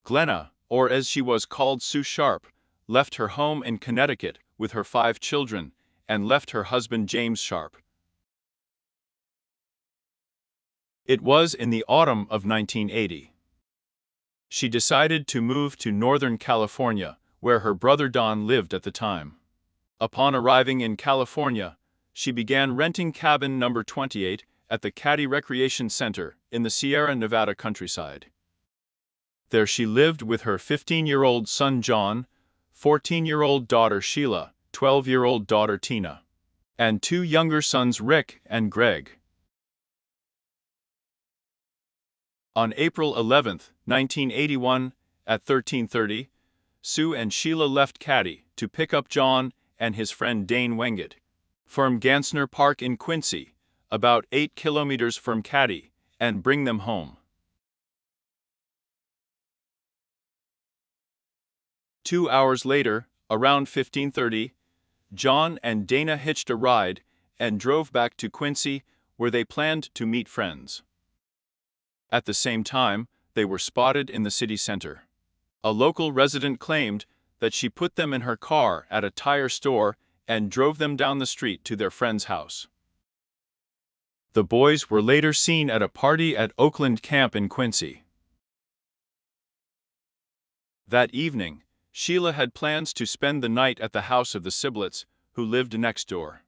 Glenna, or as she was called Sue Sharp, left her home in Connecticut with her 5 children and left her husband James Sharp. It was in the autumn of 1980. She decided to move to Northern California, where her brother Don lived at the time. Upon arriving in California, she began renting cabin number 28 at the Keddie Recreation Center in the Sierra Nevada countryside. There she lived with her 15-year-old son John, 14-year-old daughter Sheila, 12-year-old daughter Tina, and 2 younger sons Rick and Greg. On April 11, 1981, at 13:30, Sue and Sheila left Keddie to pick up John and his friend Dane Wengett from Gansner Park in Quincy, about 8 kilometers from Keddie, and bring them home. 2 hours later, around 15:30, John and Dana hitched a ride and drove back to Quincy, where they planned to meet friends. At the same time, they were spotted in the city center. A local resident claimed that she put them in her car at a tire store and drove them down the street to their friend's house. The boys were later seen at a party at Oakland Camp in Quincy. That evening, Sheila had plans to spend the night at the house of the Siblets, who lived next door.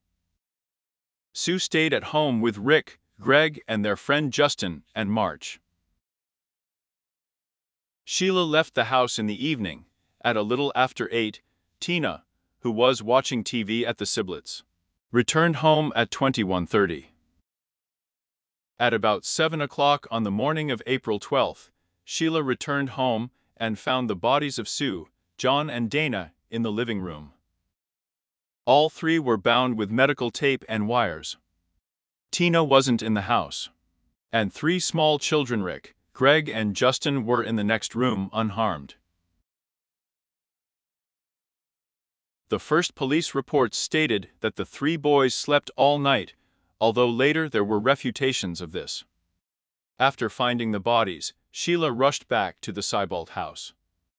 Sue stayed at home with Rick, Greg, and their friend Justin and March. Sheila left the house in the evening. At a little after 8, Tina, who was watching TV at the Siblets, returned home at 21:30. At about 7 o'clock on the morning of April 12, Sheila returned home and found the bodies of Sue, John, and Dana in the living room. All 3 were bound with medical tape and wires. Tina wasn't in the house, and 3 small children, Rick, Greg, and Justin, were in the next room unharmed. The first police reports stated that the 3 boys slept all night, although later there were refutations of this. After finding the bodies, Sheila rushed back to the Seibold house,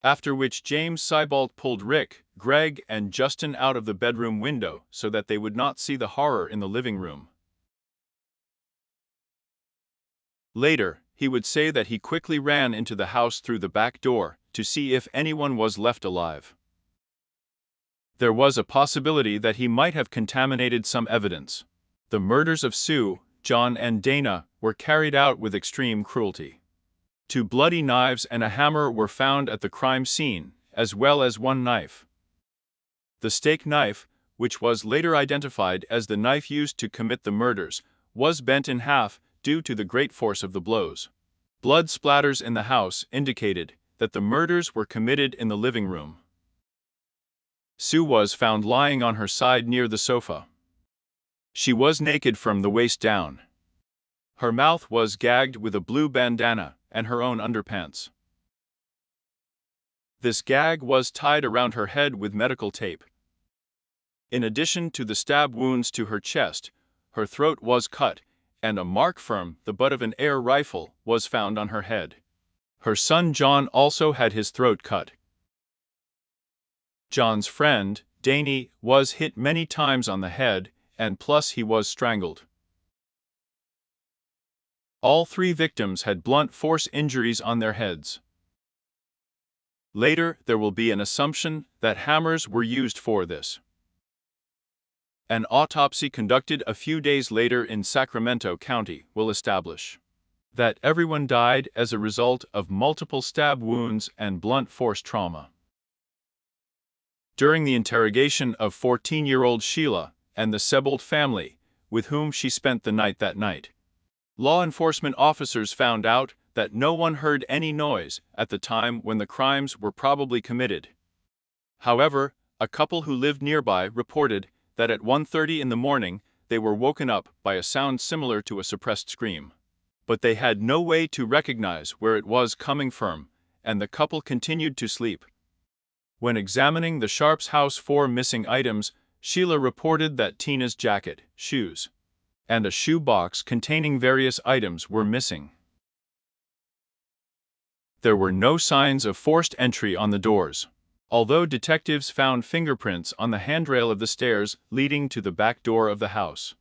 after which James Seibold pulled Rick, Greg, and Justin out of the bedroom window so that they would not see the horror in the living room. Later, he would say that he quickly ran into the house through the back door to see if anyone was left alive. There was a possibility that he might have contaminated some evidence. The murders of Sue, John, and Dana were carried out with extreme cruelty. 2 bloody knives and a hammer were found at the crime scene, as well as 1 knife. The steak knife, which was later identified as the knife used to commit the murders, was bent in half due to the great force of the blows. Blood splatters in the house indicated that the murders were committed in the living room. Sue was found lying on her side near the sofa. She was naked from the waist down. Her mouth was gagged with a blue bandana and her own underpants. This gag was tied around her head with medical tape. In addition to the stab wounds to her chest, her throat was cut, and a mark from the butt of an air rifle was found on her head. Her son John also had his throat cut. John's friend, Danny, was hit many times on the head, and plus he was strangled. All 3 victims had blunt force injuries on their heads. Later, there will be an assumption that hammers were used for this. An autopsy conducted a few days later in Sacramento County will establish that everyone died as a result of multiple stab wounds and blunt force trauma. During the interrogation of 14-year-old Sheila and the Seibold family, with whom she spent the night that night, law enforcement officers found out that no one heard any noise at the time when the crimes were probably committed. However, a couple who lived nearby reported that at 1:30 in the morning they were woken up by a sound similar to a suppressed scream. But they had no way to recognize where it was coming from, and the couple continued to sleep. When examining the Sharps' house for missing items, Sheila reported that Tina's jacket, shoes, and a shoe box containing various items were missing. There were no signs of forced entry on the doors. Although detectives found fingerprints on the handrail of the stairs leading to the back door of the house.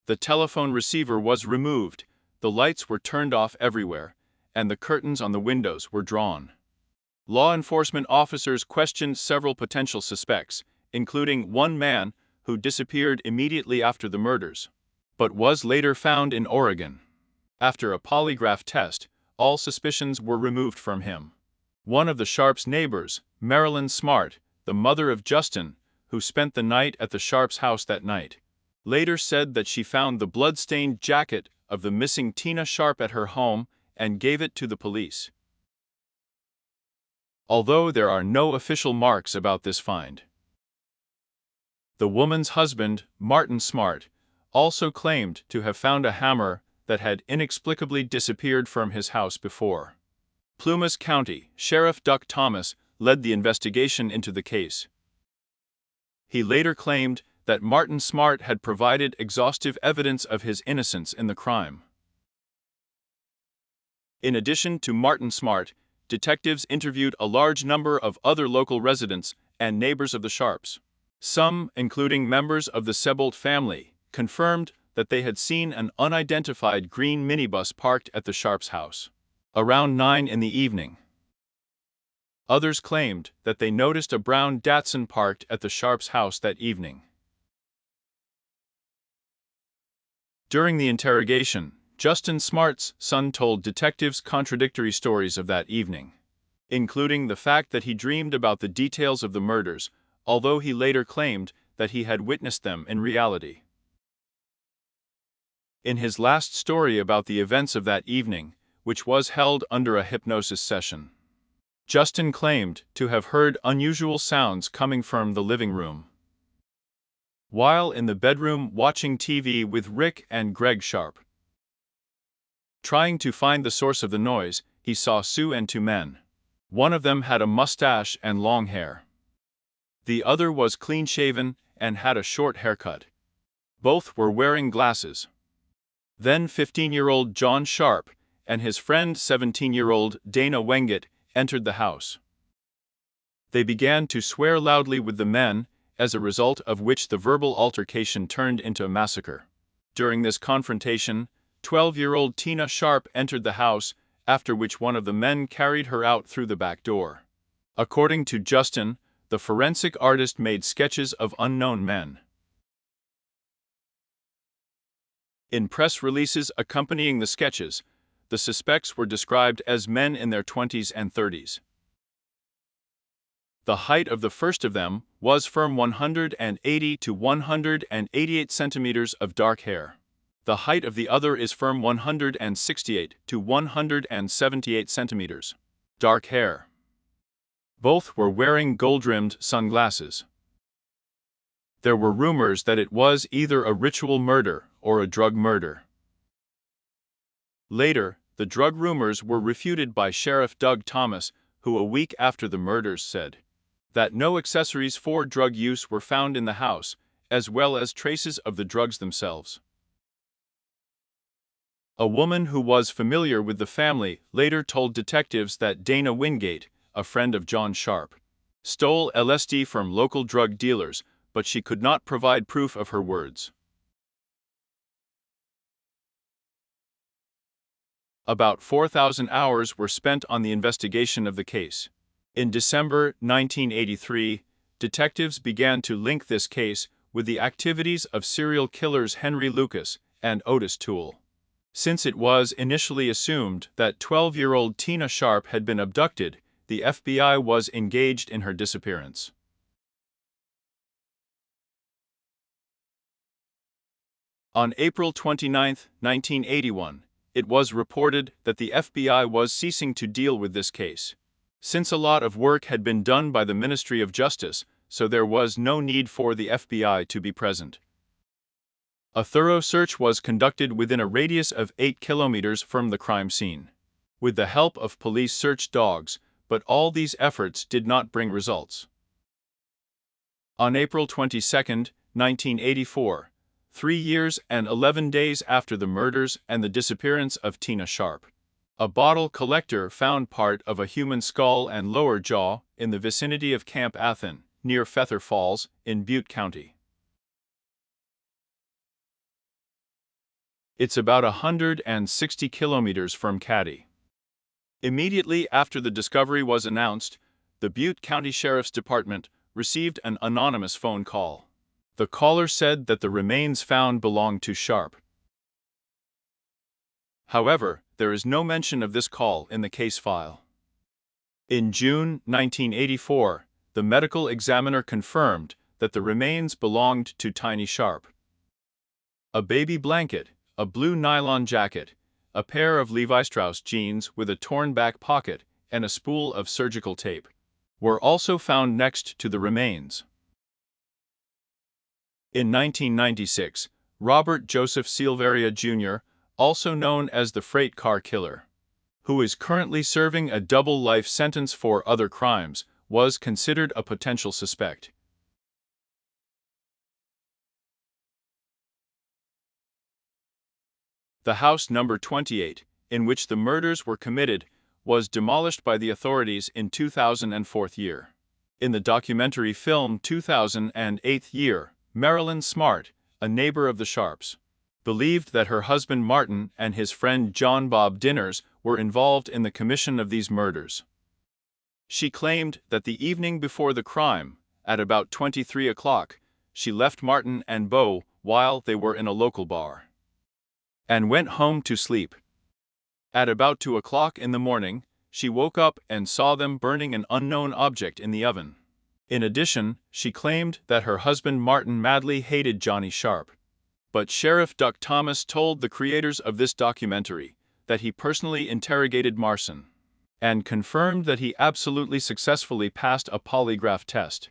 The telephone receiver was removed, the lights were turned off everywhere, and the curtains on the windows were drawn. Law enforcement officers questioned several potential suspects, including one man who disappeared immediately after the murders, but was later found in Oregon. After a polygraph test, all suspicions were removed from him. One of the Sharps' neighbors, Marilyn Smart, the mother of Justin, who spent the night at the Sharps' house that night, later said that she found the blood-stained jacket of the missing Tina Sharp at her home and gave it to the police. Although there are no official marks about this find. The woman's husband, Martin Smart, also claimed to have found a hammer that had inexplicably disappeared from his house before. Plumas County Sheriff Duck Thomas led the investigation into the case. He later claimed that Martin Smart had provided exhaustive evidence of his innocence in the crime. In addition to Martin Smart, detectives interviewed a large number of other local residents and neighbors of the Sharps. Some, including members of the Sebolt family, confirmed that they had seen an unidentified green minibus parked at the Sharps' house around 9 in the evening. Others claimed that they noticed a brown Datsun parked at the Sharps' house that evening. During the interrogation, Justin Smart's son told detectives contradictory stories of that evening, including the fact that he dreamed about the details of the murders, although he later claimed that he had witnessed them in reality. In his last story about the events of that evening, which was held under a hypnosis session, Justin claimed to have heard unusual sounds coming from the living room. While in the bedroom watching TV with Rick and Greg Sharp. Trying to find the source of the noise, he saw Sue and two men. One of them had a mustache and long hair. The other was clean-shaven and had a short haircut. Both were wearing glasses. Then 15-year-old John Sharp and his friend 17-year-old Dana Wengett entered the house. They began to swear loudly with the men, as a result of which the verbal altercation turned into a massacre. During this confrontation, 12-year-old Tina Sharp entered the house, after which one of the men carried her out through the back door. According to Justin, the forensic artist made sketches of unknown men. In press releases accompanying the sketches, the suspects were described as men in their 20s and 30s. The height of the first of them was from 180 to 188 centimeters of dark hair. The height of the other is from 168 to 178 centimeters. Dark hair. Both were wearing gold-rimmed sunglasses. There were rumors that it was either a ritual murder or a drug murder. Later, the drug rumors were refuted by Sheriff Doug Thomas, who a week after the murders said that no accessories for drug use were found in the house, as well as traces of the drugs themselves. A woman who was familiar with the family later told detectives that Dana Wingate, a friend of John Sharp, stole LSD from local drug dealers, but she could not provide proof of her words. About 4,000 hours were spent on the investigation of the case. In December 1983, detectives began to link this case with the activities of serial killers Henry Lucas and Otis Toole. Since it was initially assumed that 12-year-old Tina Sharp had been abducted, the FBI was engaged in her disappearance. On April 29, 1981, it was reported that the FBI was ceasing to deal with this case, since a lot of work had been done by the Ministry of Justice, so there was no need for the FBI to be present. A thorough search was conducted within a radius of 8 kilometers from the crime scene, with the help of police search dogs, but all these efforts did not bring results. On April 22, 1984, 3 years and 11 days after the murders and the disappearance of Tina Sharp, A bottle collector found part of a human skull and lower jaw in the vicinity of Camp Athen, near Feather Falls, in Butte County. It's about 160 kilometers from Keddie. Immediately after the discovery was announced, the Butte County Sheriff's Department received an anonymous phone call. The caller said that the remains found belonged to Sharp. However, there is no mention of this call in the case file. In June 1984, the medical examiner confirmed that the remains belonged to Tiny Sharp. A baby blanket, a blue nylon jacket, a pair of Levi Strauss jeans with a torn back pocket, and a spool of surgical tape were also found next to the remains. In 1996, Robert Joseph Silveria Jr., also known as the Freight Car Killer, who is currently serving a double life sentence for other crimes, was considered a potential suspect. The house number 28, in which the murders were committed, was demolished by the authorities in 2004. In the documentary film 2008, Marilyn Smart, a neighbor of the Sharps, believed that her husband Martin and his friend John Bob Dinners were involved in the commission of these murders. She claimed that the evening before the crime, at about 23 o'clock, she left Martin and Beau while they were in a local bar and went home to sleep. At about 2 o'clock in the morning, she woke up and saw them burning an unknown object in the oven. In addition, she claimed that her husband Martin madly hated Johnny Sharp. But Sheriff Duck Thomas told the creators of this documentary that he personally interrogated Marson and confirmed that he absolutely successfully passed a polygraph test.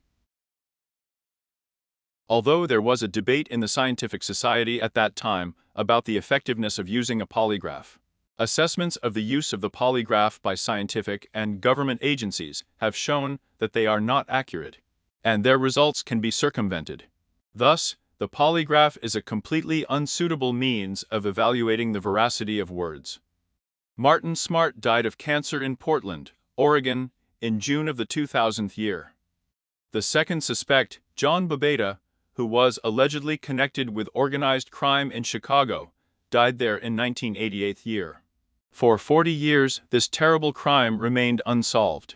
Although there was a debate in the scientific society at that time about the effectiveness of using a polygraph, assessments of the use of the polygraph by scientific and government agencies have shown that they are not accurate, and their results can be circumvented. Thus, the polygraph is a completely unsuitable means of evaluating the veracity of words. Martin Smart died of cancer in Portland, Oregon, in June of the 2000th year. The second suspect, John Babeta, who was allegedly connected with organized crime in Chicago, died there in 1988. For 40 years, this terrible crime remained unsolved.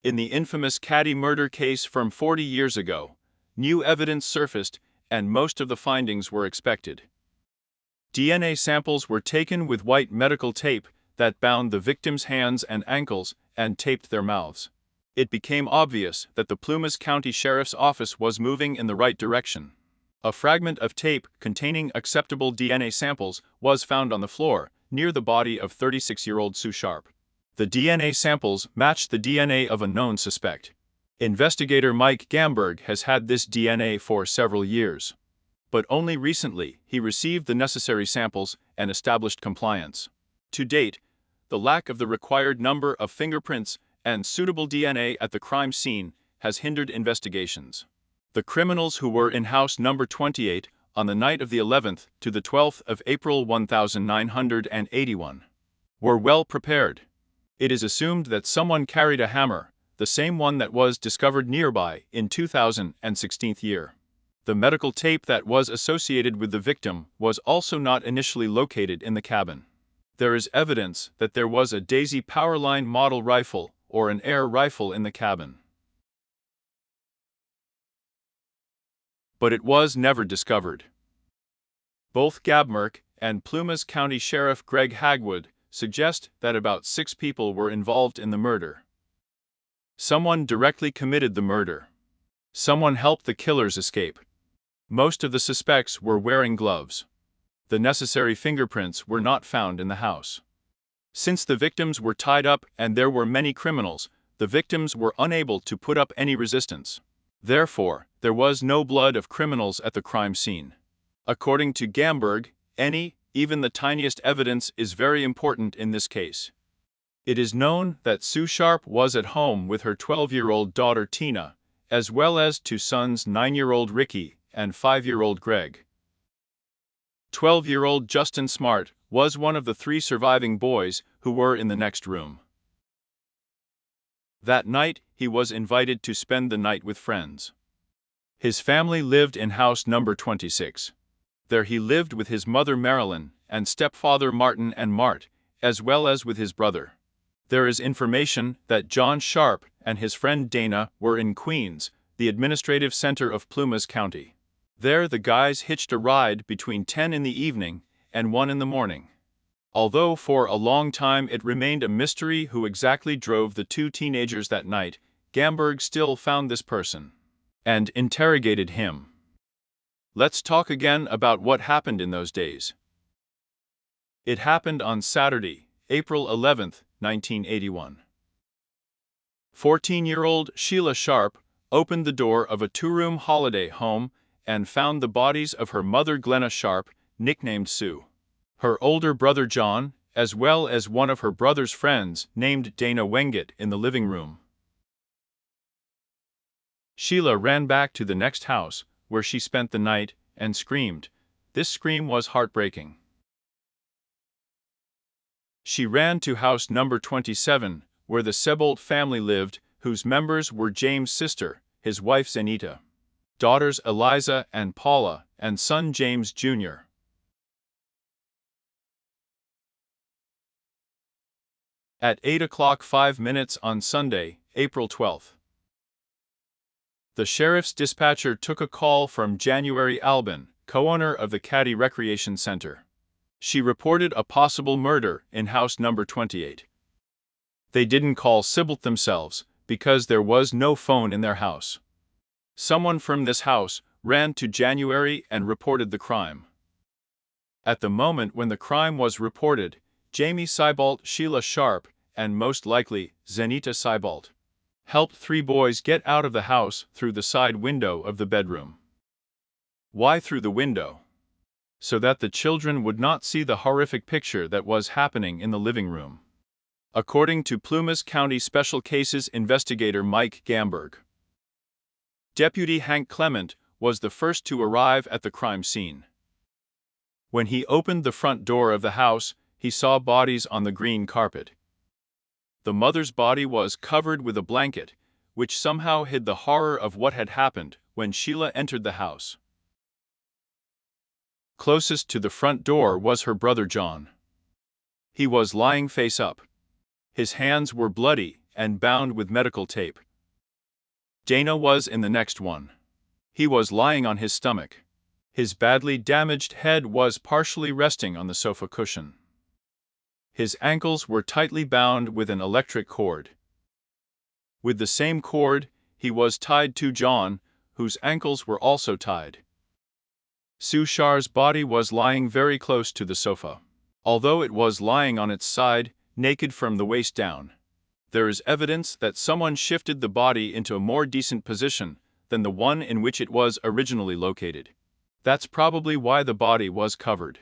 In the infamous Keddie murder case from 40 years ago, new evidence surfaced and most of the findings were expected. DNA samples were taken with white medical tape that bound the victims' hands and ankles and taped their mouths. It became obvious that the Plumas County Sheriff's Office was moving in the right direction. A fragment of tape containing acceptable DNA samples was found on the floor, near the body of 36-year-old Sue Sharp. The DNA samples matched the DNA of a known suspect. Investigator Mike Gamberg has had this DNA for several years, but only recently he received the necessary samples and established compliance. To date, the lack of the required number of fingerprints and suitable DNA at the crime scene has hindered investigations. The criminals who were in house number 28 on the night of the 11th to the 12th of April 1981 were well prepared. It is assumed that someone carried a hammer, the same one that was discovered nearby in 2016 year. The medical tape that was associated with the victim was also not initially located in the cabin. There is evidence that there was a Daisy Powerline model rifle or an air rifle in the cabin, but it was never discovered. Both Gabmerk and Plumas County Sheriff Greg Hagwood suggest that about 6 people were involved in the murder. Someone directly committed the murder. Someone helped the killers escape. Most of the suspects were wearing gloves. The necessary fingerprints were not found in the house. Since the victims were tied up and there were many criminals, the victims were unable to put up any resistance. Therefore, there was no blood of criminals at the crime scene. According to Gamberg, even the tiniest evidence is very important in this case. It is known that Sue Sharp was at home with her 12-year-old daughter Tina, as well as 2 sons, 9-year-old Ricky and 5-year-old Greg. 12-year-old Justin Smart was one of the 3 surviving boys who were in the next room. That night, he was invited to spend the night with friends. His family lived in house number 26. There he lived with his mother Marilyn and stepfather Martin and Mart, as well as with his brother. There is information that John Sharp and his friend Dana were in Queens, the administrative center of Plumas County. There the guys hitched a ride between 10 in the evening and 1 in the morning. Although for a long time it remained a mystery who exactly drove the 2 teenagers that night, Gamberg still found this person and interrogated him. Let's talk again about what happened in those days. It happened on Saturday, April 11, 1981. 14-year-old Sheila Sharp opened the door of a 2-room holiday home and found the bodies of her mother Glenna Sharp, nicknamed Sue, her older brother John, as well as one of her brother's friends named Dana Wengett in the living room. Sheila ran back to the next house, where she spent the night, and screamed. This scream was heartbreaking. She ran to house number 27, where the Sebolt family lived, whose members were James' sister, his wife Zenita, daughters Eliza and Paula, and son James Jr. At 8:05 on Sunday, April 12. The sheriff's dispatcher took a call from January Albin, co-owner of the Keddie Recreation Center. She reported a possible murder in house number 28. They didn't call Sebolt themselves, because there was no phone in their house. Someone from this house ran to January and reported the crime. At the moment when the crime was reported, Jamie Seibolt, Sheila Sharp, and most likely Zenita Seibolt helped 3 boys get out of the house through the side window of the bedroom. Why through the window? So that the children would not see the horrific picture that was happening in the living room. According to Plumas County Special Cases investigator Mike Gamberg, Deputy Hank Clement was the first to arrive at the crime scene. When he opened the front door of the house, he saw bodies on the green carpet. The mother's body was covered with a blanket, which somehow hid the horror of what had happened when Sheila entered the house. Closest to the front door was her brother John. He was lying face up. His hands were bloody and bound with medical tape. Dana was in the next one. He was lying on his stomach. His badly damaged head was partially resting on the sofa cushion. His ankles were tightly bound with an electric cord. With the same cord, he was tied to John, whose ankles were also tied. Sue Sharp's body was lying very close to the sofa. Although it was lying on its side, naked from the waist down, there is evidence that someone shifted the body into a more decent position than the one in which it was originally located. That's probably why the body was covered.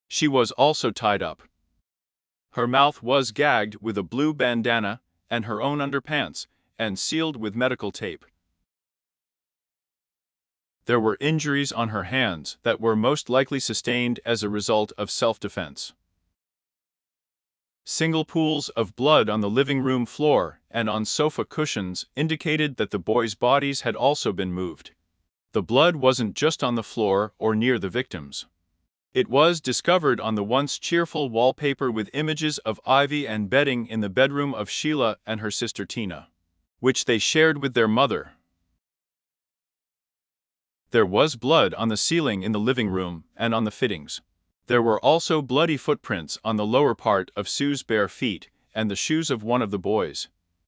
She was also tied up. Her mouth was gagged with a blue bandana and her own underpants, and sealed with medical tape. There were injuries on her hands that were most likely sustained as a result of self-defense. Single pools of blood on the living room floor and on sofa cushions indicated that the boys' bodies had also been moved. The blood wasn't just on the floor or near the victims. It was discovered on the once cheerful wallpaper with images of Ivy and bedding in the bedroom of Sheila and her sister Tina, which they shared with their mother. There was blood on the ceiling in the living room and on the fittings. There were also bloody footprints on the lower part of Sue's bare feet and the shoes of one of the boys,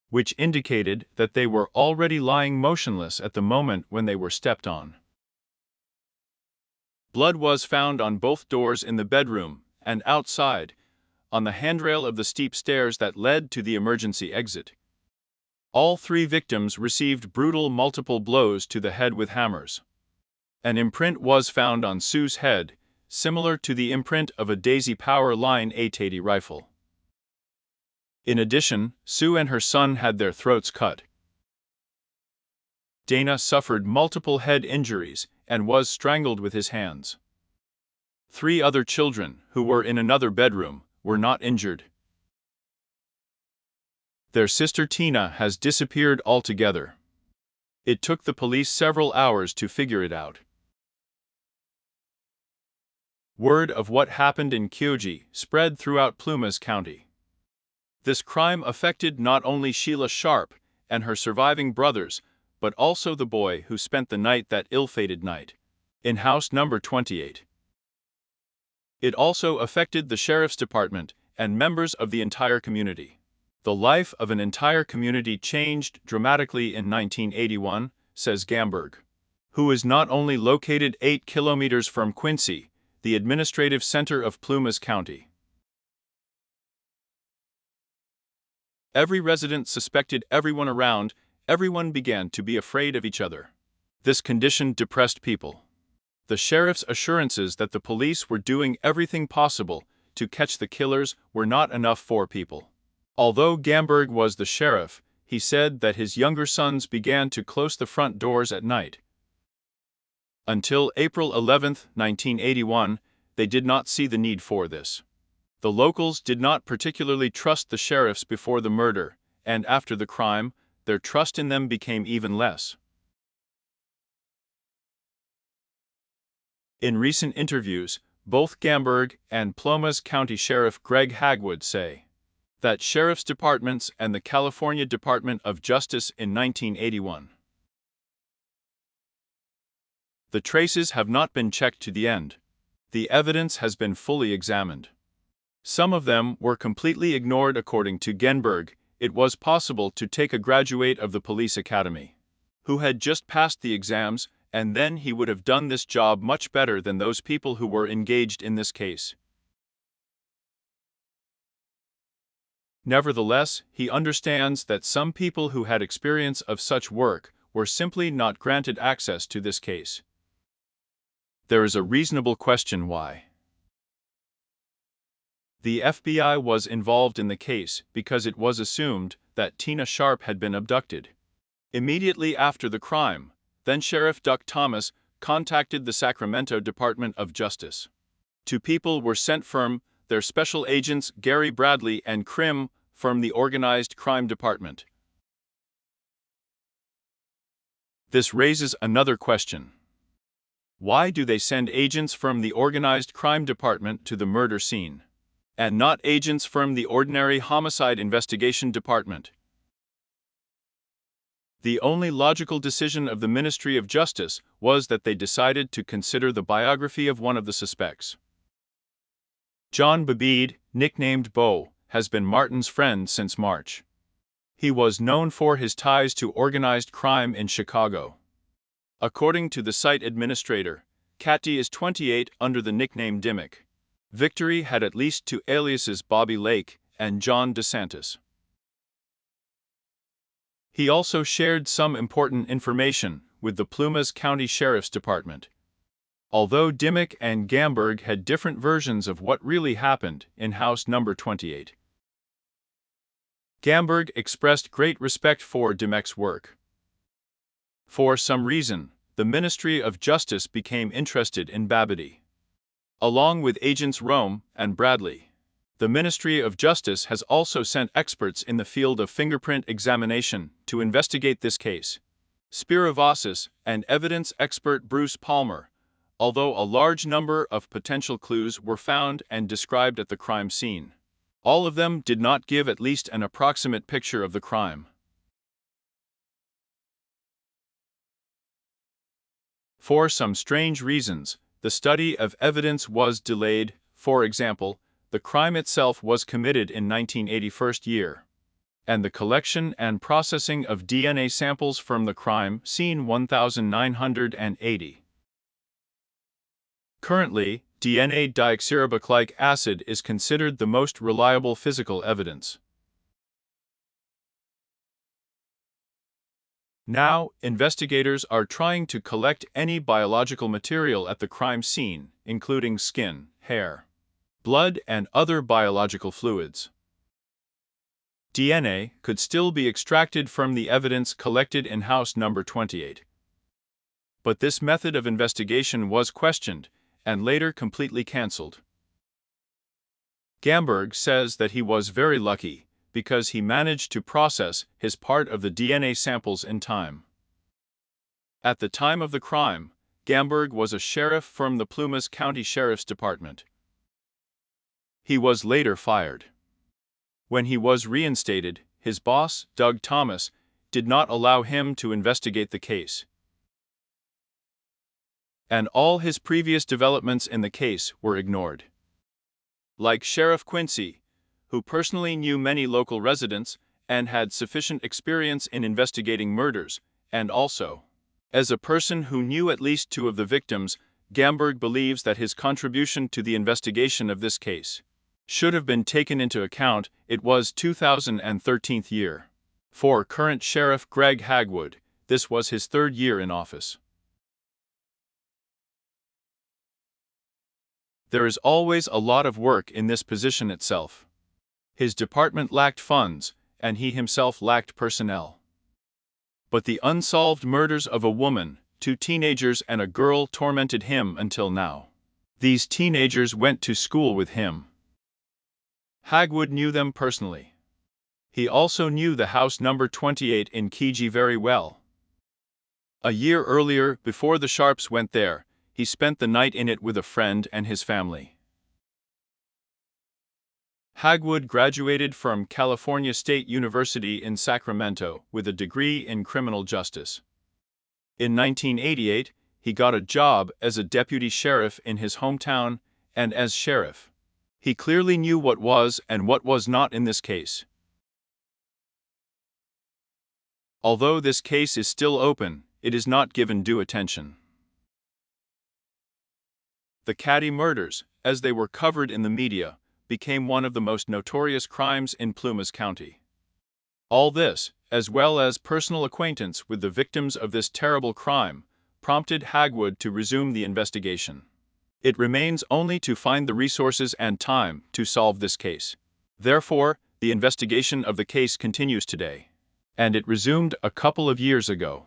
which indicated that they were already lying motionless at the moment when they were stepped on. Blood was found on both doors in the bedroom and outside, on the handrail of the steep stairs that led to the emergency exit. All three victims received brutal multiple blows to the head with hammers. An imprint was found on Sue's head, similar to the imprint of a Daisy Power Line 880 rifle. In addition, Sue and her son had their throats cut. Dana suffered multiple head injuries and was strangled with his hands. 3 other children, who were in another bedroom, were not injured. Their sister Tina has disappeared altogether. It took the police several hours to figure it out. Word of what happened in Keddie spread throughout Plumas County. This crime affected not only Sheila Sharp and her surviving brothers, but also the boy who spent the night that ill-fated night in house number 28. It also affected the sheriff's department and members of the entire community. The life of an entire community changed dramatically in 1981, says Gamberg, who is not only located 8 kilometers from Quincy, the administrative center of Plumas County. Every resident suspected everyone around. Everyone began to be afraid of each other. This condition depressed people. The sheriff's assurances that the police were doing everything possible to catch the killers were not enough for people. Although Gamberg was the sheriff, he said that his younger sons began to close the front doors at night. Until April 11, 1981, they did not see the need for this. The locals did not particularly trust the sheriffs before the murder, and after the crime, their trust in them became even less. In recent interviews, both Gamberg and Plumas County Sheriff Greg Hagwood say that sheriff's departments and the California Department of Justice in 1981. The traces have not been checked to the end. The evidence has been fully examined. Some of them were completely ignored. According to Gamberg, it was possible to take a graduate of the police academy who had just passed the exams, and then he would have done this job much better than those people who were engaged in this case. Nevertheless, he understands that some people who had experience of such work were simply not granted access to this case. There is a reasonable question why. The FBI was involved in the case because it was assumed that Tina Sharp had been abducted. Immediately after the crime, then Sheriff Duck Thomas contacted the Sacramento Department of Justice. 2 people were sent from their special agents Gary Bradley and Krim from the Organized Crime Department. This raises another question. Why do they send agents from the Organized Crime Department to the murder scene, and not agents from the ordinary Homicide Investigation Department? The only logical decision of the Ministry of Justice was that they decided to consider the biography of one of the suspects. John Babide, nicknamed Bo, has been Martin's friend since March. He was known for his ties to organized crime in Chicago. According to the site administrator, Keddie is 28 under the nickname Dimmick. Victory had at least 2 aliases, Bobby Lake and John DeSantis. He also shared some important information with the Plumas County Sheriff's Department. Although Dimmick and Gamberg had different versions of what really happened in house number 28. Gamberg expressed great respect for Dimek's work. For some reason, the Ministry of Justice became interested in Babbitt. Along with agents Rome and Bradley, the Ministry of Justice has also sent experts in the field of fingerprint examination to investigate this case. Spiravasis and evidence expert Bruce Palmer, although a large number of potential clues were found and described at the crime scene, all of them did not give at least an approximate picture of the crime. For some strange reasons, the study of evidence was delayed. For example, the crime itself was committed in 1981, and the collection and processing of DNA samples from the crime scene 1980. Currently, DNA deoxyribonucleic acid is considered the most reliable physical evidence. Now, investigators are trying to collect any biological material at the crime scene, including skin, hair, blood, and other biological fluids. DNA could still be extracted from the evidence collected in house number 28. But this method of investigation was questioned and later completely cancelled. Gamberg says that he was very lucky because he managed to process his part of the DNA samples in time. At the time of the crime, Gamberg was a sheriff from the Plumas County Sheriff's Department. He was later fired. When he was reinstated, his boss, Doug Thomas, did not allow him to investigate the case. And all his previous developments in the case were ignored. Like Sheriff Quincy, who personally knew many local residents and had sufficient experience in investigating murders, and also, as a person who knew at least 2 of the victims, Gamberg believes that his contribution to the investigation of this case should have been taken into account. It was 2013 year. For current Sheriff Greg Hagwood, this was his 3rd year in office. There is always a lot of work in this position itself. His department lacked funds, and he himself lacked personnel. But the unsolved murders of a woman, 2 teenagers and a girl tormented him until now. These teenagers went to school with him. Hagwood knew them personally. He also knew the house number 28 in Keddie very well. A year earlier, before the Sharps went there, he spent the night in it with a friend and his family. Hagwood graduated from California State University in Sacramento with a degree in criminal justice. In 1988, he got a job as a deputy sheriff in his hometown, and as sheriff, he clearly knew what was and what was not in this case. Although this case is still open, it is not given due attention. The Keddie murders, as they were covered in the media, became one of the most notorious crimes in Plumas County. All this, as well as personal acquaintance with the victims of this terrible crime, prompted Hagwood to resume the investigation. It remains only to find the resources and time to solve this case. Therefore, the investigation of the case continues today. And it resumed a couple of years ago.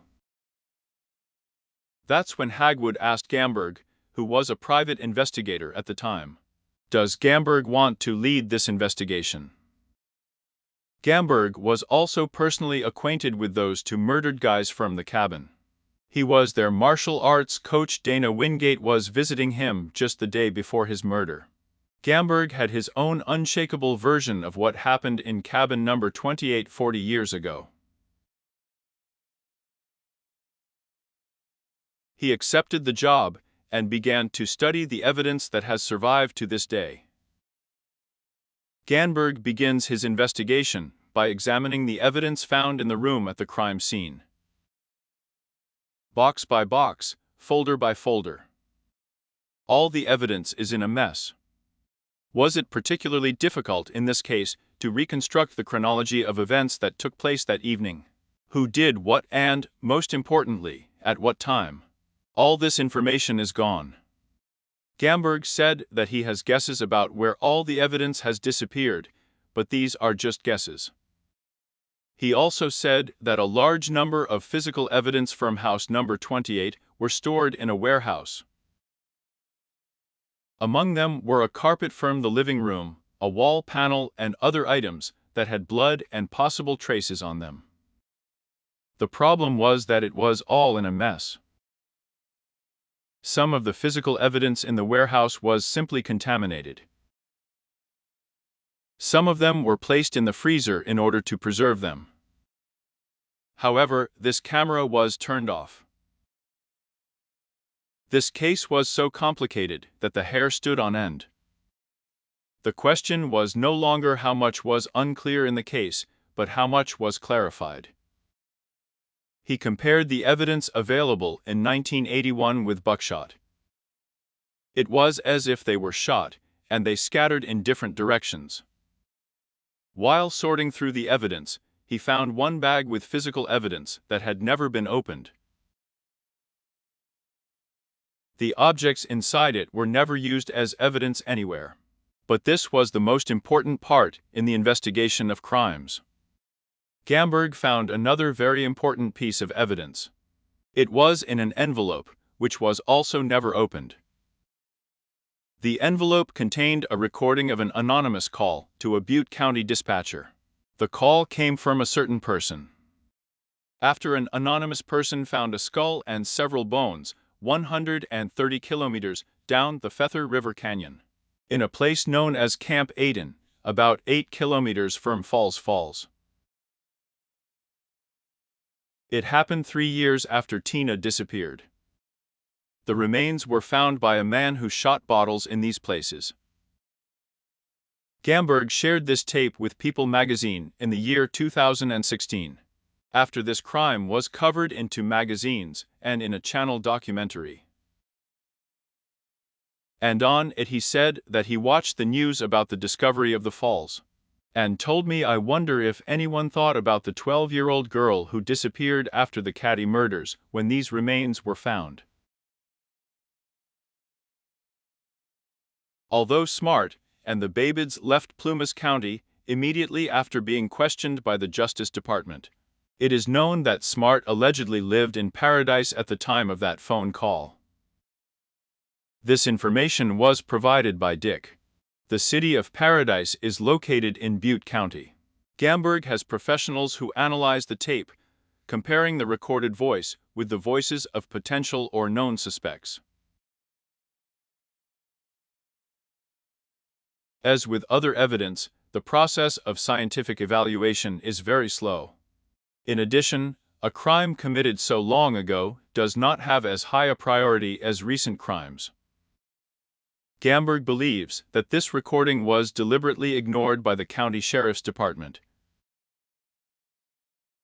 That's when Hagwood asked Gamberg, who was a private investigator at the time, "Does Gamberg want to lead this investigation?" Gamberg was also personally acquainted with those 2 murdered guys from the cabin. He was their martial arts coach. Dana Wingate was visiting him just the day before his murder. Gamberg had his own unshakable version of what happened in cabin number 28 40 years ago. He accepted the job and began to study the evidence that has survived to this day. Gamberg begins his investigation by examining the evidence found in the room at the crime scene. Box by box, folder by folder. All the evidence is in a mess. Was it particularly difficult in this case to reconstruct the chronology of events that took place that evening? Who did what and, most importantly, at what time? All this information is gone. Gamberg said that he has guesses about where all the evidence has disappeared, but these are just guesses. He also said that a large number of physical evidence from house number 28 were stored in a warehouse. Among them were a carpet from the living room, a wall panel, and other items that had blood and possible traces on them. The problem was that it was all in a mess. Some of the physical evidence in the warehouse was simply contaminated. Some of them were placed in the freezer in order to preserve them. However, this camera was turned off. This case was so complicated that the hair stood on end. The question was no longer how much was unclear in the case, but how much was clarified. He compared the evidence available in 1981 with buckshot. It was as if they were shot, and they scattered in different directions. While sorting through the evidence, he found one bag with physical evidence that had never been opened. The objects inside it were never used as evidence anywhere. But this was the most important part in the investigation of crimes. Gamberg found another very important piece of evidence. It was in an envelope, which was also never opened. The envelope contained a recording of an anonymous call to a Butte County dispatcher. The call came from a certain person. After an anonymous person found a skull and several bones, 130 kilometers down the Feather River Canyon, in a place known as Camp Aden, about 8 kilometers from Falls Falls. It happened 3 years after Tina disappeared. The remains were found by a man who shot bottles in these places. Gamberg shared this tape with People magazine in the year 2016. After this crime was covered into magazines and in a channel documentary. And on it he said that he watched the news about the discovery of the falls, and told me, I wonder if anyone thought about the 12-year-old girl who disappeared after the Keddie murders when these remains were found. Although smart, and the Babids left Plumas County immediately after being questioned by the Justice Department. It is known that Smart allegedly lived in Paradise at the time of that phone call. This information was provided by Dick. The city of Paradise is located in Butte County. Gamberg has professionals who analyze the tape, comparing the recorded voice with the voices of potential or known suspects. As with other evidence, the process of scientific evaluation is very slow. In addition, a crime committed so long ago does not have as high a priority as recent crimes. Gamberg believes that this recording was deliberately ignored by the county sheriff's department.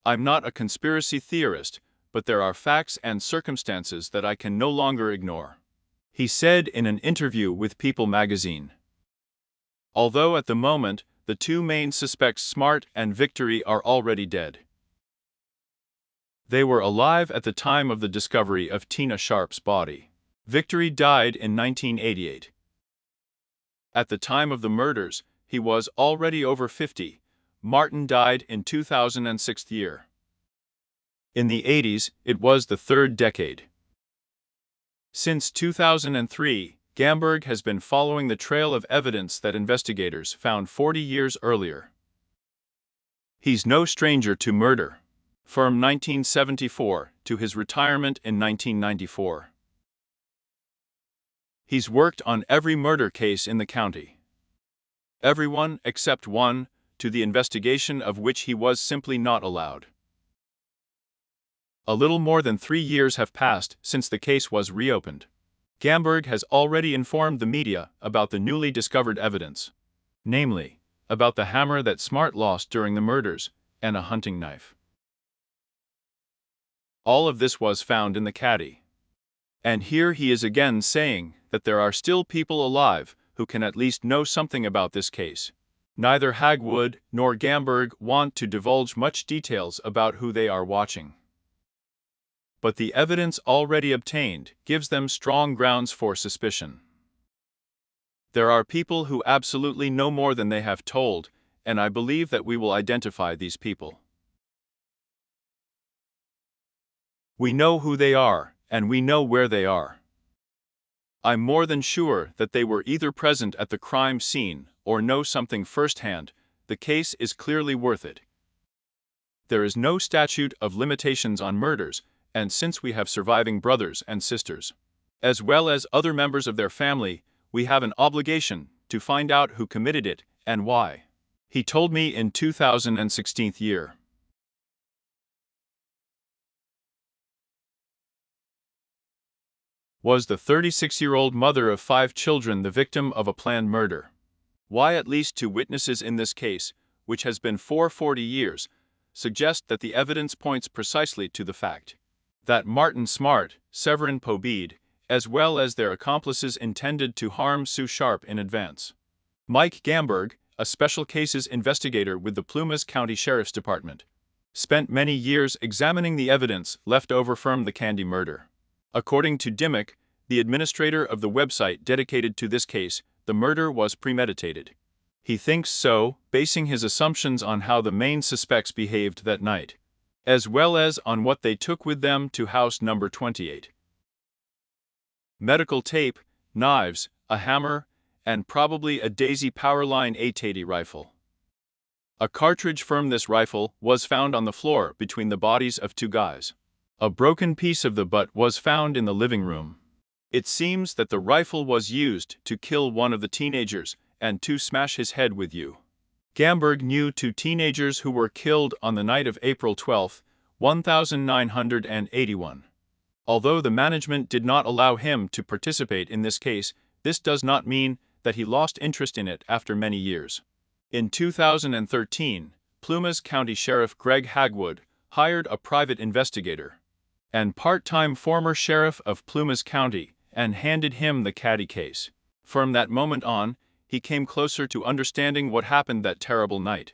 I'm not a conspiracy theorist, but there are facts and circumstances that I can no longer ignore, he said in an interview with People magazine. Although at the moment, the two main suspects, Smart and Victory, are already dead. They were alive at the time of the discovery of Tina Sharp's body. Victory died in 1988. At the time of the murders, he was already over 50. Martin died in 2006 year. In the 80s, it was the third decade. Since 2003, Gamberg has been following the trail of evidence that investigators found 40 years earlier. He's no stranger to murder. From 1974 to his retirement in 1994. He's worked on every murder case in the county. Everyone except one, to the investigation of which he was simply not allowed. A little more than 3 years have passed since the case was reopened. Gamberg has already informed the media about the newly discovered evidence, namely, about the hammer that Smart lost during the murders and a hunting knife. All of this was found in the Keddie. And here he is again saying that there are still people alive who can at least know something about this case. Neither Hagwood nor Gamberg want to divulge much details about who they are watching. But the evidence already obtained gives them strong grounds for suspicion. There are people who absolutely know more than they have told, and I believe that we will identify these people. We know who they are, and we know where they are. I'm more than sure that they were either present at the crime scene or know something firsthand. The case is clearly worth it. There is no statute of limitations on murders, and since we have surviving brothers and sisters, as well as other members of their family, we have an obligation to find out who committed it and why. He told me in 2016 year. Was the 36-year-old mother of 5 children the victim of a planned murder? Why at least 2 witnesses in this case, which has been for 40 years, suggest that the evidence points precisely to the fact that Martin Smart, Severin Pobede, as well as their accomplices intended to harm Sue Sharp in advance. Mike Gamberg, a special cases investigator with the Plumas County Sheriff's Department, spent many years examining the evidence left over from the Keddie murder. According to Dimmock, the administrator of the website dedicated to this case, the murder was premeditated. He thinks so, basing his assumptions on how the main suspects behaved that night, as well as on what they took with them to house number 28. Medical tape, knives, a hammer, and probably a Daisy Powerline 880 rifle. A cartridge from this rifle was found on the floor between the bodies of 2 guys. A broken piece of the butt was found in the living room. It seems that the rifle was used to kill one of the teenagers and to smash his head with you. Gamberg knew 2 teenagers who were killed on the night of April 12, 1981. Although the management did not allow him to participate in this case, this does not mean that he lost interest in it after many years. In 2013, Plumas County Sheriff Greg Hagwood hired a private investigator and part-time former sheriff of Plumas County and handed him the Keddie case. From that moment on, he came closer to understanding what happened that terrible night.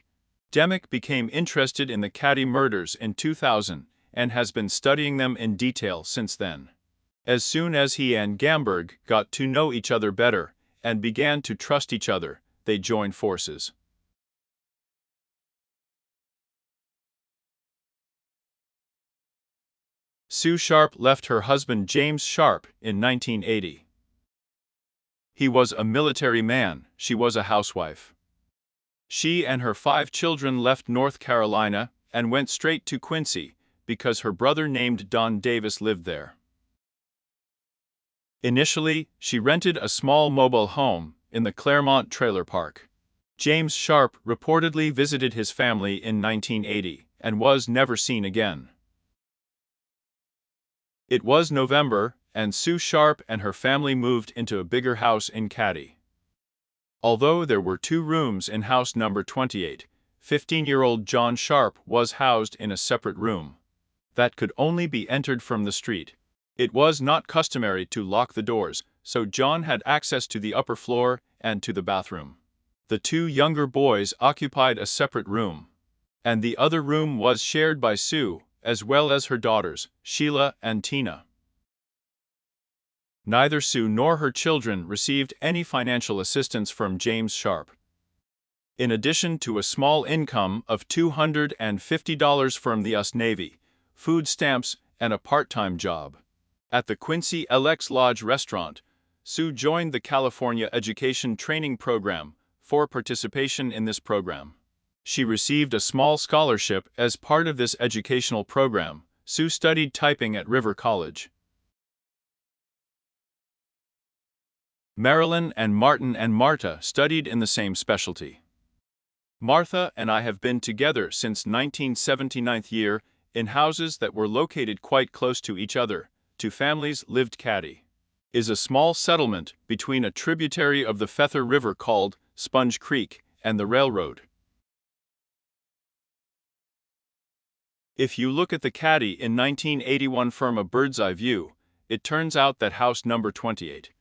Dimmock became interested in the Keddie murders in 2000 and has been studying them in detail since then. As soon as he and Gamberg got to know each other better and began to trust each other, they joined forces. Sue Sharp left her husband James Sharp in 1980. He was a military man, she was a housewife. She and her 5 children left North Carolina and went straight to Quincy because her brother named Don Davis lived there. Initially, she rented a small mobile home in the Claremont Trailer Park. James Sharp reportedly visited his family in 1980 and was never seen again. It was November, and Sue Sharp and her family moved into a bigger house in Keddie. Although there were 2 rooms in house number 28, 15-year-old John Sharp was housed in a separate room that could only be entered from the street. It was not customary to lock the doors, so John had access to the upper floor and to the bathroom. The 2 younger boys occupied a separate room, and the other room was shared by Sue, as well as her daughters, Sheila and Tina. Neither Sue nor her children received any financial assistance from James Sharp. In addition to a small income of $250 from the US Navy, food stamps, and a part-time job at the Quincy LX Lodge restaurant, Sue joined the California Education Training Program for participation in this program. She received a small scholarship as part of this educational program. Sue studied typing at River College. Marilyn and Martin and Marta studied in the same specialty. Martha and I have been together since 1979 year in houses that were located quite close to each other. 2 families lived. Keddie is a small settlement between a tributary of the Feather River called Sponge Creek and the railroad. If you look at the Keddie in 1981 from a bird's-eye view, it turns out that house number 28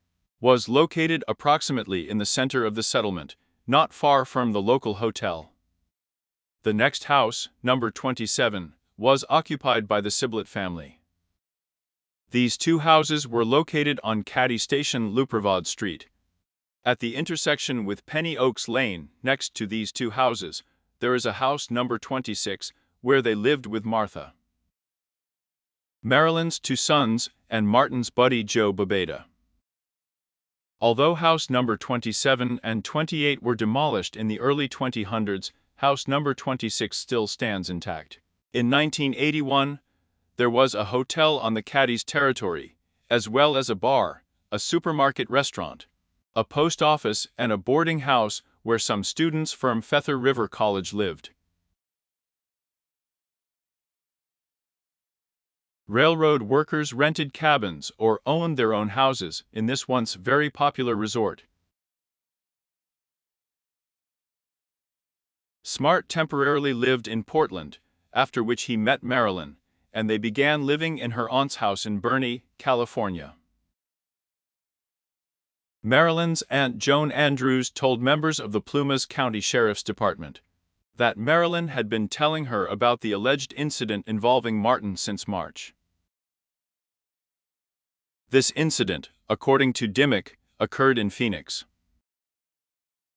was located approximately in the center of the settlement, not far from the local hotel. The next house, number 27, was occupied by the Siblett family. These 2 houses were located on Keddie Station Lupervad Street. At the intersection with Penny Oaks Lane, next to these 2 houses, there is a house number 26, where they lived with Martha. Marilyn's two sons, and Martin's buddy Joe Babeda. Although house number 27 and 28 were demolished in the early 2000s, house number 26 still stands intact. In 1981, there was a hotel on the Keddie's territory, as well as a bar, a supermarket restaurant, a post office, and a boarding house where some students from Feather River College lived. Railroad workers rented cabins or owned their own houses in this once very popular resort. Smart temporarily lived in Portland, after which he met Marilyn, and they began living in her aunt's house in Bernie, California. Marilyn's Aunt Joan Andrews told members of the Plumas County Sheriff's Department that Marilyn had been telling her about the alleged incident involving Martin since March. This incident, according to Dimmock, occurred in Phoenix.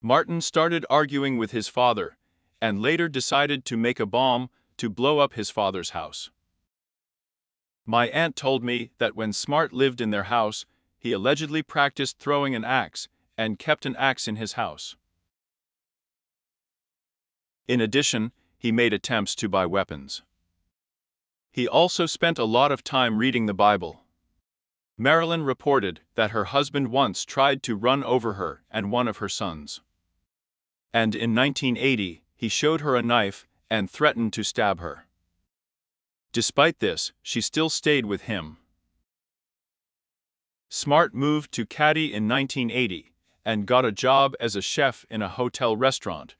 Martin started arguing with his father, and later decided to make a bomb to blow up his father's house. My aunt told me that when Smart lived in their house, he allegedly practiced throwing an axe and kept an axe in his house. In addition, he made attempts to buy weapons. He also spent a lot of time reading the Bible. Marilyn reported that her husband once tried to run over her and one of her sons. And in 1980, he showed her a knife and threatened to stab her. Despite this, she still stayed with him. Smart moved to Keddie in 1980 and got a job as a chef in a hotel restaurant.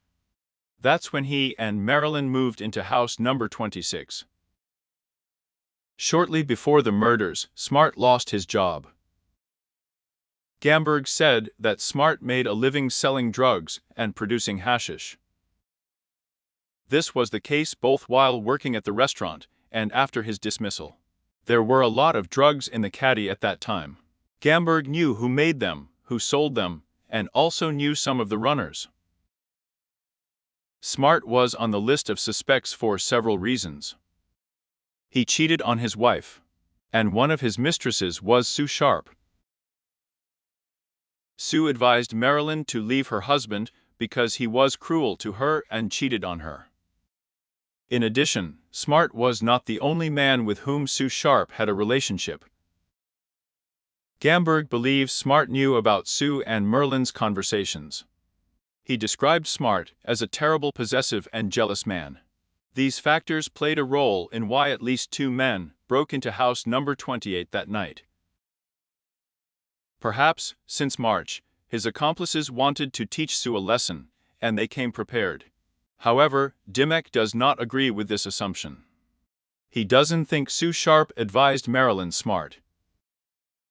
That's when he and Marilyn moved into house number 26. Shortly before the murders, Smart lost his job. Gamberg said that Smart made a living selling drugs and producing hashish. This was the case both while working at the restaurant and after his dismissal. There were a lot of drugs in the Keddie at that time. Gamberg knew who made them, who sold them, and also knew some of the runners. Smart was on the list of suspects for several reasons. He cheated on his wife, and one of his mistresses was Sue Sharp. Sue advised Marilyn to leave her husband because he was cruel to her and cheated on her. In addition, Smart was not the only man with whom Sue Sharp had a relationship. Gamberg believes Smart knew about Sue and Marilyn's conversations. He described Smart as a terrible, possessive, and jealous man. These factors played a role in why at least two men broke into house number 28 that night. Perhaps, since March, his accomplices wanted to teach Sue a lesson, and they came prepared. However, Dimmock does not agree with this assumption. He doesn't think Sue Sharp advised Marilyn Smart.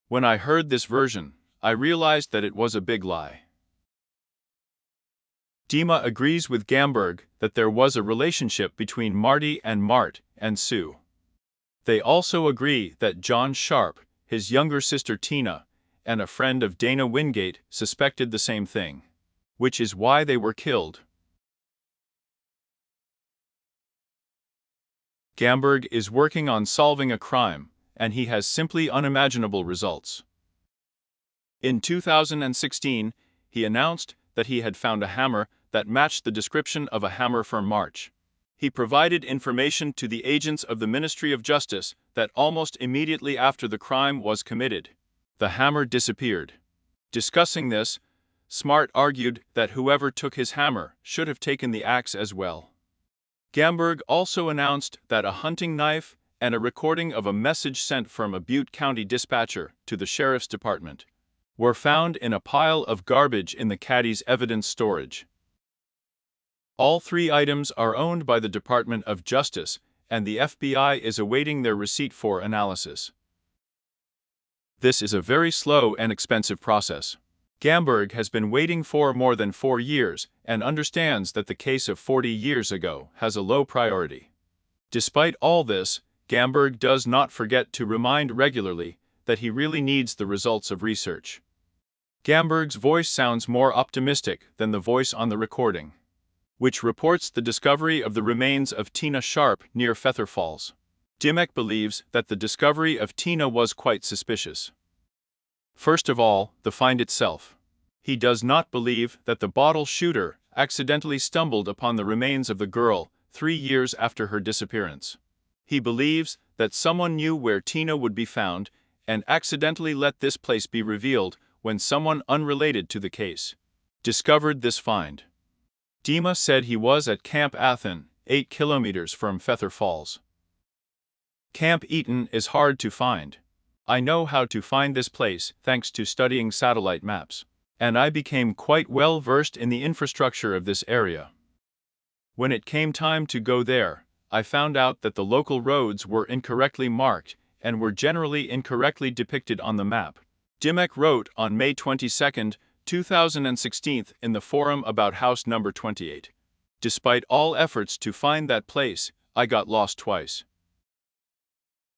When I heard this version, I realized that it was a big lie. Dima agrees with Gamberg that there was a relationship between Marty and Mart and Sue. They also agree that John Sharp, his younger sister Tina, and a friend of Dana Wingate suspected the same thing, which is why they were killed. Gamberg is working on solving a crime, and he has simply unimaginable results. In 2016, he announced that he had found a hammer that matched the description of a hammer from March. He provided information to the agents of the Ministry of Justice that almost immediately after the crime was committed, the hammer disappeared. Discussing this, Smart argued that whoever took his hammer should have taken the axe as well. Gamberg also announced that a hunting knife and a recording of a message sent from a Butte County dispatcher to the Sheriff's Department were found in a pile of garbage in the Keddie's evidence storage. All three items are owned by the Department of Justice, and the FBI is awaiting their receipt for analysis. This is a very slow and expensive process. Gamberg has been waiting for more than 4 years and understands that the case of 40 years ago has a low priority. Despite all this, Gamberg does not forget to remind regularly that he really needs the results of research. Gamberg's voice sounds more optimistic than the voice on the recording, which reports the discovery of the remains of Tina Sharp near Feather Falls. Dimmock believes that the discovery of Tina was quite suspicious. First of all, the find itself. He does not believe that the bottle shooter accidentally stumbled upon the remains of the girl 3 years after her disappearance. He believes that someone knew where Tina would be found and accidentally let this place be revealed when someone unrelated to the case discovered this find. Dima said he was at Camp Athen, 8 kilometers from Feather Falls. Camp Eaton is hard to find. I know how to find this place thanks to studying satellite maps, and I became quite well versed in the infrastructure of this area. When it came time to go there, I found out that the local roads were incorrectly marked and were generally incorrectly depicted on the map. Dimmock wrote on May 22, 2016 in the forum about house number 28. Despite all efforts to find that place, I got lost twice.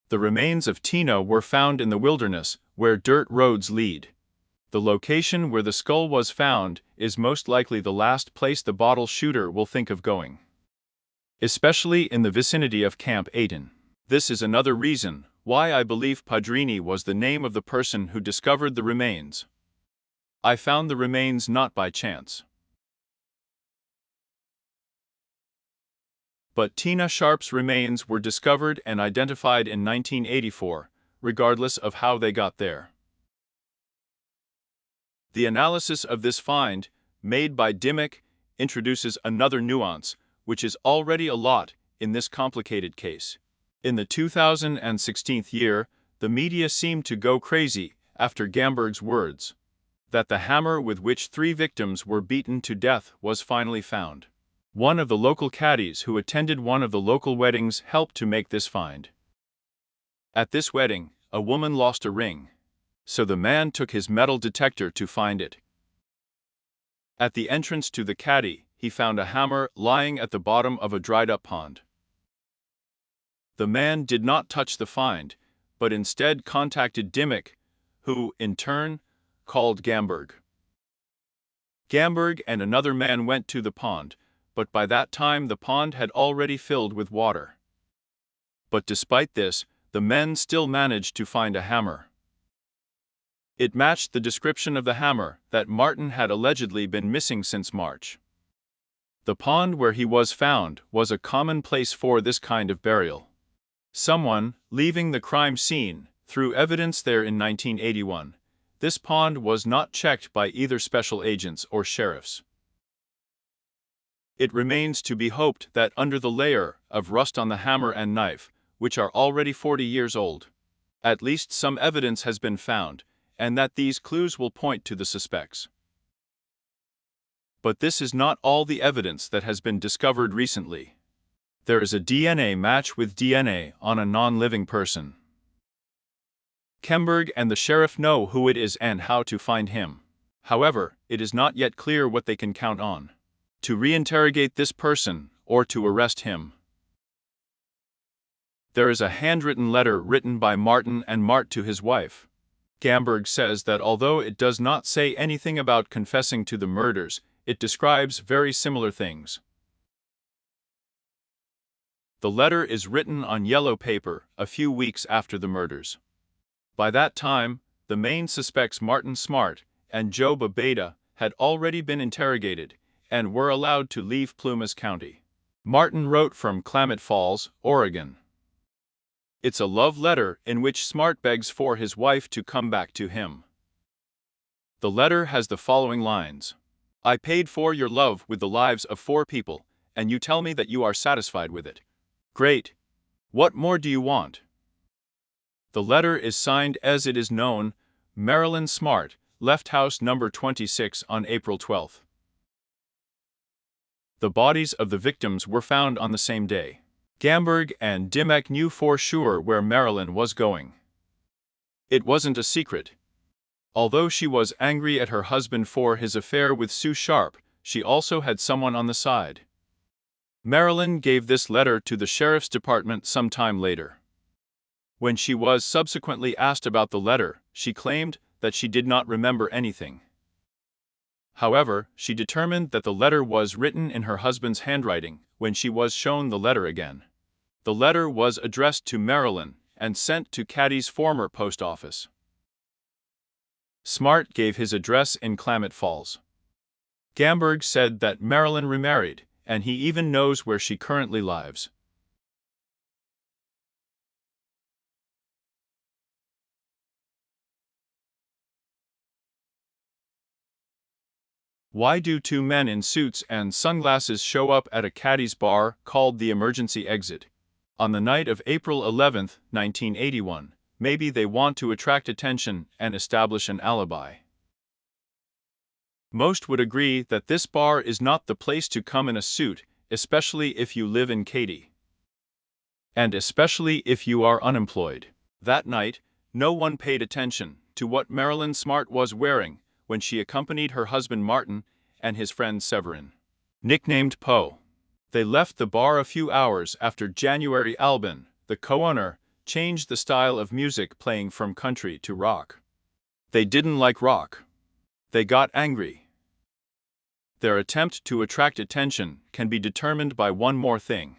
The remains of Tina were found in the wilderness, where dirt roads lead. The location where the skull was found is most likely the last place the bottle shooter will think of going, especially in the vicinity of Camp Aden. This is another reason why I believe Padrini was the name of the person who discovered the remains. I found the remains not by chance, but Tina Sharp's remains were discovered and identified in 1984, regardless of how they got there. The analysis of this find, made by Dimmock, introduces another nuance, which is already a lot in this complicated case. In the 2016 year, the media seemed to go crazy after Gamberg's words that the hammer with which 3 victims were beaten to death was finally found. One of the local caddies who attended one of the local weddings helped to make this find. At this wedding, a woman lost a ring, so the man took his metal detector to find it. At the entrance to the caddy, he found a hammer lying at the bottom of a dried-up pond. The man did not touch the find, but instead contacted Dimmock, who, in turn, called Gamberg. Gamberg and another man went to the pond, but by that time the pond had already filled with water. But despite this, the men still managed to find a hammer. It matched the description of the hammer that Martin had allegedly been missing since March. The pond where he was found was a common place for this kind of burial. Someone, leaving the crime scene, threw evidence there in 1981. This pond was not checked by either special agents or sheriffs. It remains to be hoped that under the layer of rust on the hammer and knife, which are already 40 years old, at least some evidence has been found, and that these clues will point to the suspects. But this is not all the evidence that has been discovered recently. There is a DNA match with DNA on a non-living person. Kemberg and the sheriff know who it is and how to find him. However, it is not yet clear what they can count on to reinterrogate this person or to arrest him. There is a handwritten letter written by Martin and Mart to his wife. Gamberg says that although it does not say anything about confessing to the murders, it describes very similar things. The letter is written on yellow paper a few weeks after the murders. By that time, the main suspects Martin Smart and Joe Babeda had already been interrogated and were allowed to leave Plumas County. Martin wrote from Klamath Falls, Oregon. It's a love letter in which Smart begs for his wife to come back to him. The letter has the following lines. I paid for your love with the lives of 4 people, and you tell me that you are satisfied with it. Great. What more do you want? The letter is signed as it is known, Marilyn Smart, left house number 26 on April 12. The bodies of the victims were found on the same day. Gamberg and Dimmock knew for sure where Marilyn was going. It wasn't a secret. Although she was angry at her husband for his affair with Sue Sharp, she also had someone on the side. Marilyn gave this letter to the sheriff's department some time later. When she was subsequently asked about the letter, she claimed that she did not remember anything. However, she determined that the letter was written in her husband's handwriting when she was shown the letter again. The letter was addressed to Marilyn and sent to Keddie's former post office. Smart gave his address in Klamath Falls. Gamberg said that Marilyn remarried, and he even knows where she currently lives. Why do two men in suits and sunglasses show up at a Keddie's bar called the Emergency Exit on the night of April 11, 1981? Maybe they want to attract attention and establish an alibi. Most would agree that this bar is not the place to come in a suit, especially if you live in Keddie. And especially if you are unemployed. That night, no one paid attention to what Marilyn Smart was wearing when she accompanied her husband Martin and his friend Severin, nicknamed Poe. They left the bar a few hours after January Albin, the co-owner, changed the style of music playing from country to rock. They didn't like rock. They got angry. Their attempt to attract attention can be determined by one more thing.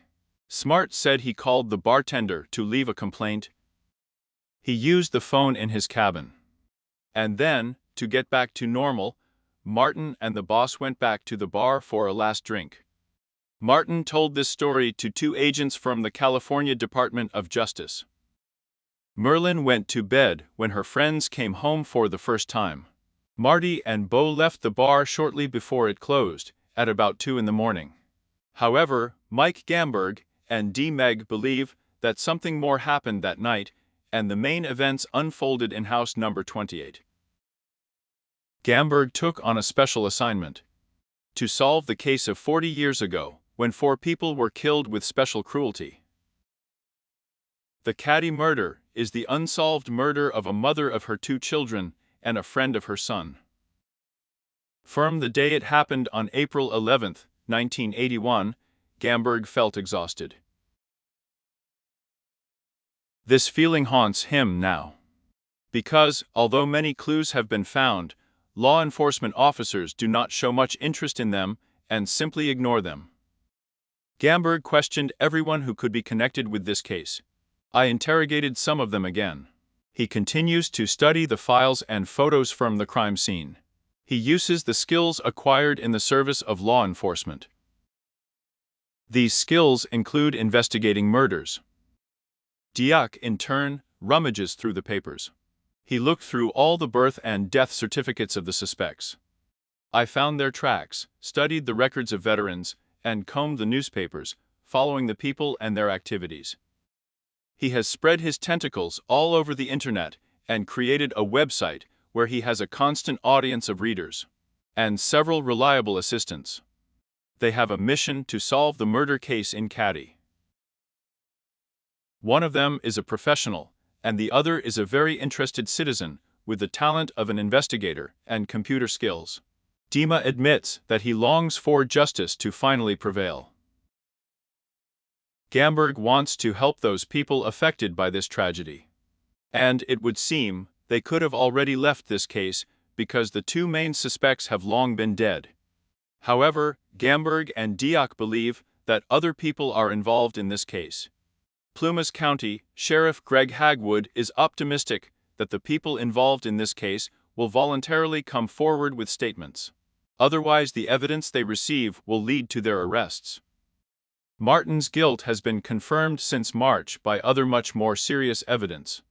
Smart said he called the bartender to leave a complaint. He used the phone in his cabin. And then, to get back to normal, Martin and the boss went back to the bar for a last drink. Martin told this story to two agents from the California Department of Justice. Merlin went to bed when her friends came home for the first time. Marty and Bo left the bar shortly before it closed, at about 2 in the morning. However, Mike Gamberg and D. Meg believe that something more happened that night, and the main events unfolded in house number 28. Gamberg took on a special assignment to solve the case of 40 years ago, when 4 people were killed with special cruelty. The Keddie murder is the unsolved murder of a mother of her 2 children and a friend of her son. From the day it happened on April 11, 1981, Gamberg felt exhausted. This feeling haunts him now. Because, although many clues have been found, law enforcement officers do not show much interest in them and simply ignore them. Gamberg questioned everyone who could be connected with this case. I interrogated some of them again. He continues to study the files and photos from the crime scene. He uses the skills acquired in the service of law enforcement. These skills include investigating murders. Diak, in turn, rummages through the papers. He looked through all the birth and death certificates of the suspects. I found their tracks, studied the records of veterans, and combed the newspapers, following the people and their activities. He has spread his tentacles all over the internet and created a website where he has a constant audience of readers and several reliable assistants. They have a mission to solve the murder case in Keddie. One of them is a professional, and the other is a very interested citizen with the talent of an investigator and computer skills. Dima admits that he longs for justice to finally prevail. Gamberg wants to help those people affected by this tragedy. And it would seem they could have already left this case because the 2 main suspects have long been dead. However, Gamberg and Diak believe that other people are involved in this case. Plumas County Sheriff Greg Hagwood is optimistic that the people involved in this case will voluntarily come forward with statements. Otherwise, the evidence they receive will lead to their arrests. Martin's guilt has been confirmed since March by other much more serious evidence.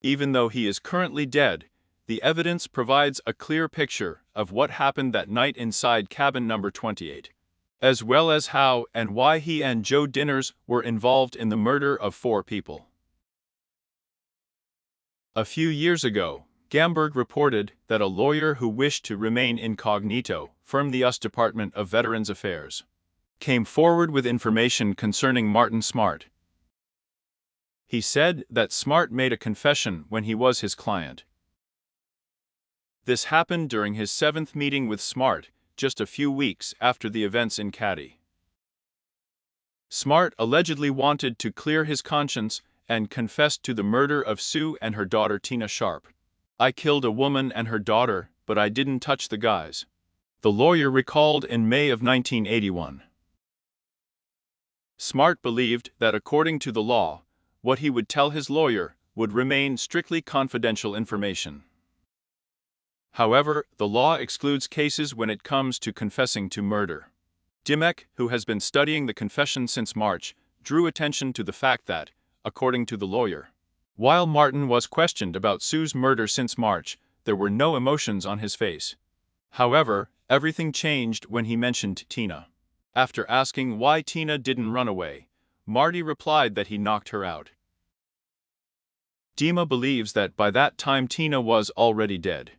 Even though he is currently dead, the evidence provides a clear picture of what happened that night inside cabin number 28, as well as how and why he and Joe Dinners were involved in the murder of 4 people. A few years ago, Gamberg reported that a lawyer who wished to remain incognito from the U.S. Department of Veterans Affairs came forward with information concerning Martin Smart. He said that Smart made a confession when he was his client. This happened during his 7th meeting with Smart, just a few weeks after the events in Keddie. Smart allegedly wanted to clear his conscience and confessed to the murder of Sue and her daughter Tina Sharp. I killed a woman and her daughter, but I didn't touch the guys, the lawyer recalled in May of 1981. Smart believed that according to the law, what he would tell his lawyer would remain strictly confidential information. However, the law excludes cases when it comes to confessing to murder. Dimmock, who has been studying the confession since March, drew attention to the fact that, according to the lawyer, while Martin was questioned about Sue's murder since March, there were no emotions on his face. However, everything changed when he mentioned Tina. After asking why Tina didn't run away, Marty replied that he knocked her out. Dima believes that by that time Tina was already dead.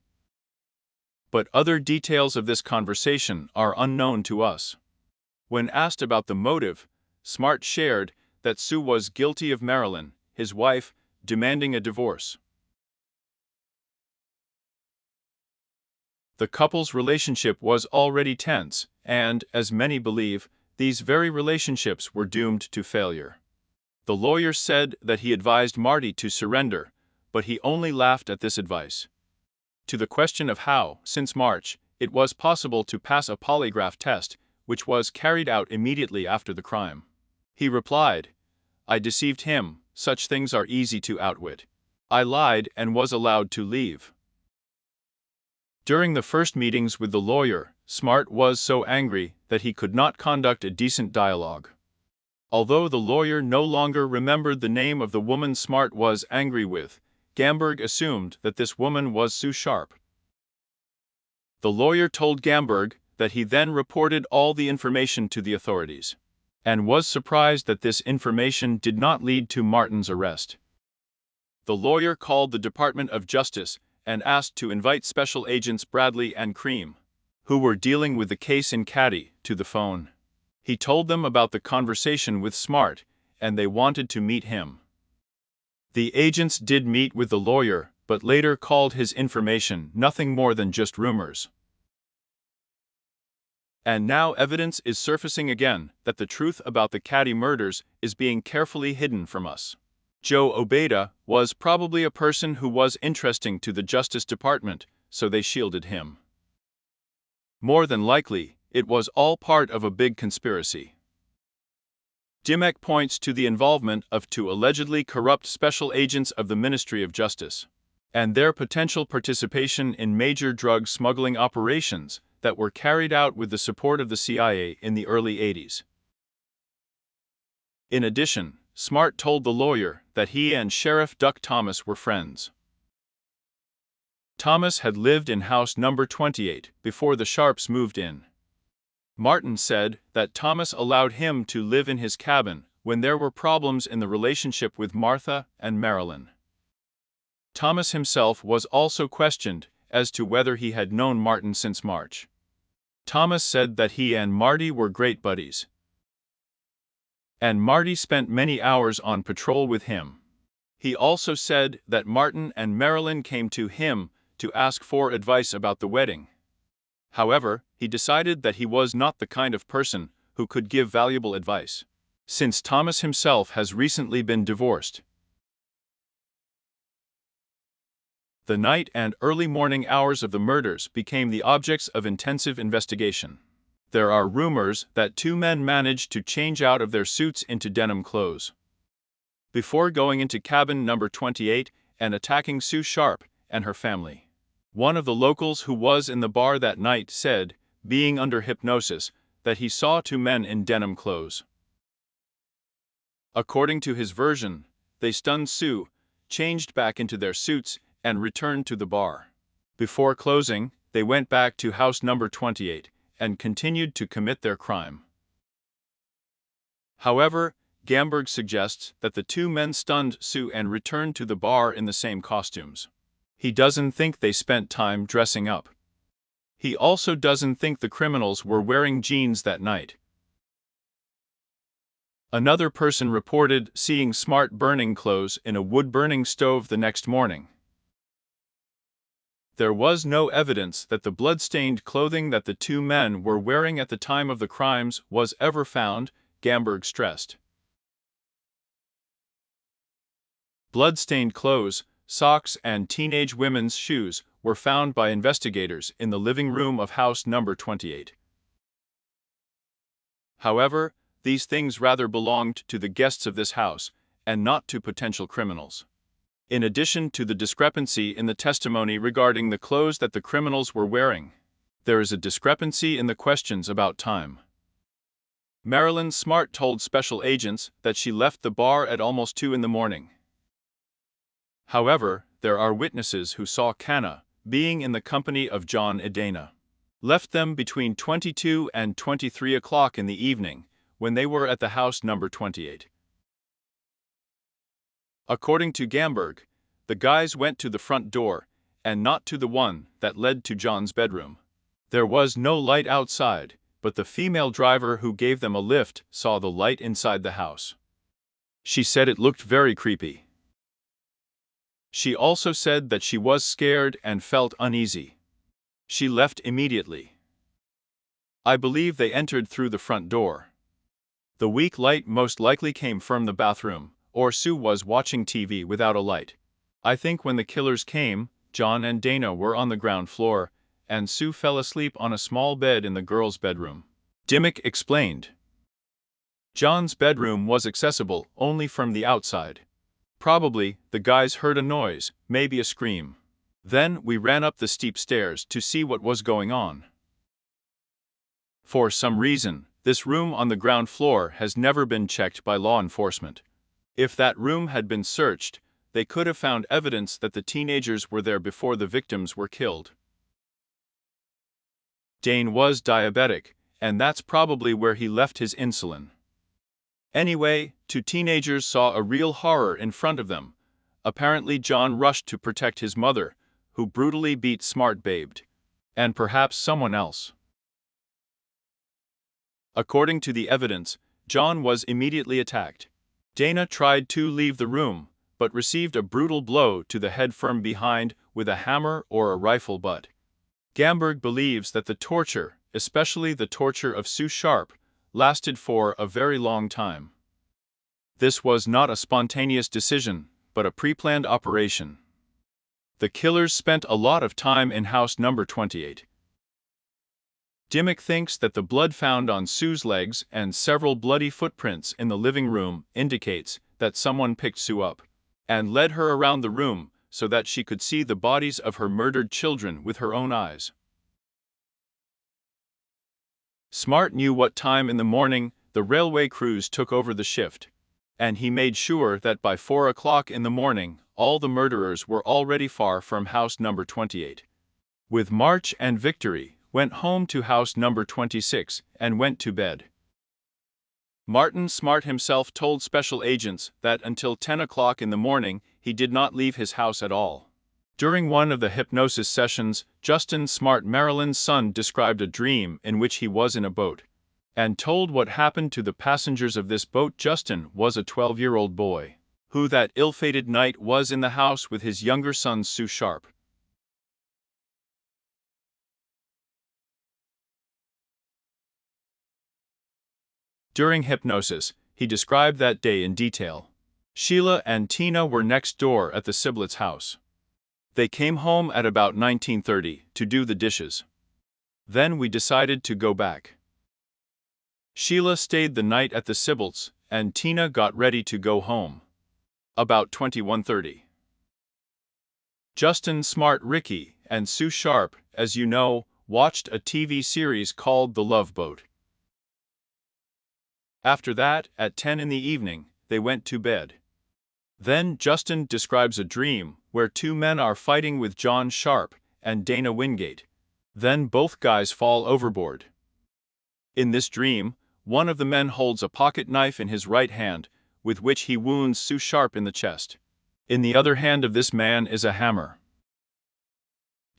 But other details of this conversation are unknown to us. When asked about the motive, Smart shared that Sue was guilty of Marilyn, his wife, demanding a divorce. The couple's relationship was already tense, and, as many believe, these very relationships were doomed to failure. The lawyer said that he advised Marty to surrender, but he only laughed at this advice. To the question of how, since March, it was possible to pass a polygraph test, which was carried out immediately after the crime, he replied, "I deceived him, such things are easy to outwit. I lied and was allowed to leave." During the first meetings with the lawyer, Smart was so angry that he could not conduct a decent dialogue. Although the lawyer no longer remembered the name of the woman Smart was angry with, Gamberg assumed that this woman was Sue Sharp. The lawyer told Gamberg that he then reported all the information to the authorities, and was surprised that this information did not lead to Martin's arrest. The lawyer called the Department of Justice and asked to invite Special Agents Bradley and Cream, who were dealing with the case in Keddie, to the phone. He told them about the conversation with Smart, and they wanted to meet him. The agents did meet with the lawyer, but later called his information nothing more than just rumors. And now evidence is surfacing again that the truth about the Keddie murders is being carefully hidden from us. Joe Obeda was probably a person who was interesting to the Justice Department, so they shielded him. More than likely, it was all part of a big conspiracy. Dimmock points to the involvement of two allegedly corrupt special agents of the Ministry of Justice, and their potential participation in major drug smuggling operations that were carried out with the support of the CIA in the early 80s. In addition, Smart told the lawyer that he and Sheriff Duck Thomas were friends. Thomas had lived in house number 28 before the Sharps moved in. Martin said that Thomas allowed him to live in his cabin when there were problems in the relationship with Martha and Marilyn. Thomas himself was also questioned as to whether he had known Martin since March. Thomas said that he and Marty were great buddies, and Marty spent many hours on patrol with him. He also said that Martin and Marilyn came to him to ask for advice about the wedding. However, he decided that he was not the kind of person who could give valuable advice, since Thomas himself has recently been divorced. The night and early morning hours of the murders became the objects of intensive investigation. There are rumors that two men managed to change out of their suits into denim clothes before going into cabin number 28 and attacking Sue Sharp and her family. One of the locals who was in the bar that night said, being under hypnosis, that he saw two men in denim clothes. According to his version, they stunned Sue, changed back into their suits, and returned to the bar. Before closing, they went back to house number 28 and continued to commit their crime. However, Gamberg suggests that the two men stunned Sue and returned to the bar in the same costumes. He doesn't think they spent time dressing up. He also doesn't think the criminals were wearing jeans that night. Another person reported seeing Smart burning clothes in a wood-burning stove the next morning. There was no evidence that the blood-stained clothing that the two men were wearing at the time of the crimes was ever found, Gamberg stressed. Blood-stained clothes, socks, and teenage women's shoes were found by investigators in the living room of house number 28. However, these things rather belonged to the guests of this house, and not to potential criminals. In addition to the discrepancy in the testimony regarding the clothes that the criminals were wearing, there is a discrepancy in the questions about time. Marilyn Smart told special agents that she left the bar at almost 2 in the morning. However, there are witnesses who saw Canna, being in the company of John and Dana, left them between 22 and 23 o'clock in the evening, when they were at the house number 28. According to Gamberg, the guys went to the front door, and not to the one that led to John's bedroom. There was no light outside, but the female driver who gave them a lift saw the light inside the house. She said it looked very creepy. She also said that she was scared and felt uneasy. She left immediately. I believe they entered through the front door. The weak light most likely came from the bathroom, or Sue was watching TV without a light. I think when the killers came, John and Dana were on the ground floor, and Sue fell asleep on a small bed in the girls' bedroom. Dimmick explained. John's bedroom was accessible only from the outside. Probably, the guys heard a noise, maybe a scream. Then we ran up the steep stairs to see what was going on. For some reason, this room on the ground floor has never been checked by law enforcement. If that room had been searched, they could have found evidence that the teenagers were there before the victims were killed. Dane was diabetic, and that's probably where he left his insulin. Anyway, 2 teenagers saw a real horror in front of them. Apparently John rushed to protect his mother, who brutally beat Smart Babed. And perhaps someone else. According to the evidence, John was immediately attacked. Dana tried to leave the room, but received a brutal blow to the head from behind with a hammer or a rifle butt. Gamberg believes that the torture, especially the torture of Sue Sharp, lasted for a very long time. This was not a spontaneous decision, but a pre-planned operation. The killers spent a lot of time in house number 28. Dimmick thinks that the blood found on Sue's legs and several bloody footprints in the living room indicates that someone picked Sue up and led her around the room so that she could see the bodies of her murdered children with her own eyes. Smart knew what time in the morning the railway crews took over the shift, and he made sure that by 4 o'clock in the morning all the murderers were already far from house number 28. With March and Victory, went home to house number 26 and went to bed. Martin Smart himself told special agents that until 10 o'clock in the morning he did not leave his house at all. During one of the hypnosis sessions, Justin Smart, Marilyn's son, described a dream in which he was in a boat, and told what happened to the passengers of this boat. Justin was a 12-year-old boy, who that ill-fated night was in the house with his younger son Sue Sharp. During hypnosis, he described that day in detail. Sheila and Tina were next door at the Siblets' house. They came home at about 19:30 to do the dishes. Then we decided to go back. Sheila stayed the night at the Siblets, and Tina got ready to go home. About 21:30. Justin Smart, Ricky, and Sue Sharp, as you know, watched a TV series called The Love Boat. After that, at 10 in the evening, they went to bed. Then Justin describes a dream where 2 men are fighting with John Sharp and Dana Wingate. Then both guys fall overboard. In this dream, one of the men holds a pocket knife in his right hand, with which he wounds Sue Sharp in the chest. In the other hand of this man is a hammer.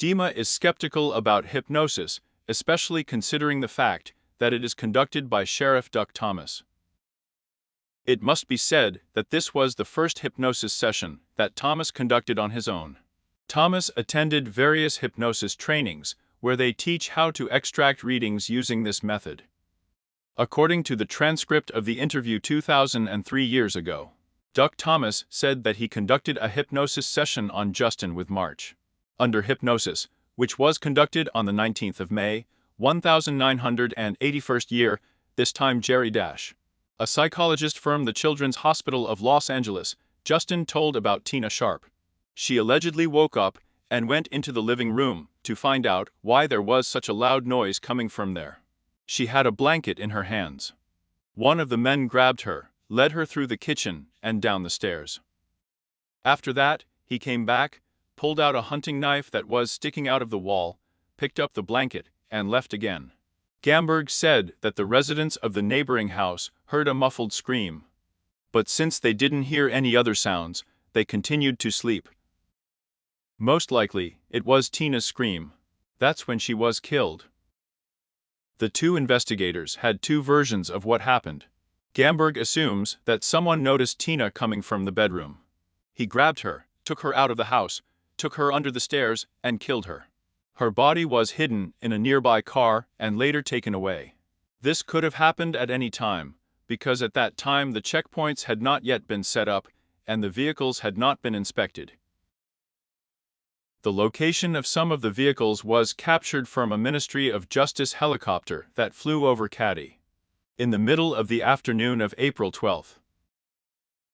Dima is skeptical about hypnosis, especially considering the fact that it is conducted by Sheriff Duck Thomas. It must be said that this was the first hypnosis session that Thomas conducted on his own. Thomas attended various hypnosis trainings where they teach how to extract readings using this method. According to the transcript of the interview 2003 years ago, Duck Thomas said that he conducted a hypnosis session on Justin with March under hypnosis, which was conducted on the 19th of May, 1981 year, this time Jerry Dash. A psychologist from the Children's Hospital of Los Angeles, Justin, told about Tina Sharp. She allegedly woke up and went into the living room to find out why there was such a loud noise coming from there. She had a blanket in her hands. One of the men grabbed her, led her through the kitchen and down the stairs. After that, he came back, pulled out a hunting knife that was sticking out of the wall, picked up the blanket, and left again. Gamberg said that the residents of the neighboring house heard a muffled scream. But since they didn't hear any other sounds, they continued to sleep. Most likely, it was Tina's scream. That's when she was killed. The two investigators had two versions of what happened. Gamberg assumes that someone noticed Tina coming from the bedroom. He grabbed her, took her out of the house, took her under the stairs, and killed her. Her body was hidden in a nearby car and later taken away. This could have happened at any time, because at that time the checkpoints had not yet been set up and the vehicles had not been inspected. The location of some of the vehicles was captured from a Ministry of Justice helicopter that flew over Keddie in the middle of the afternoon of April 12.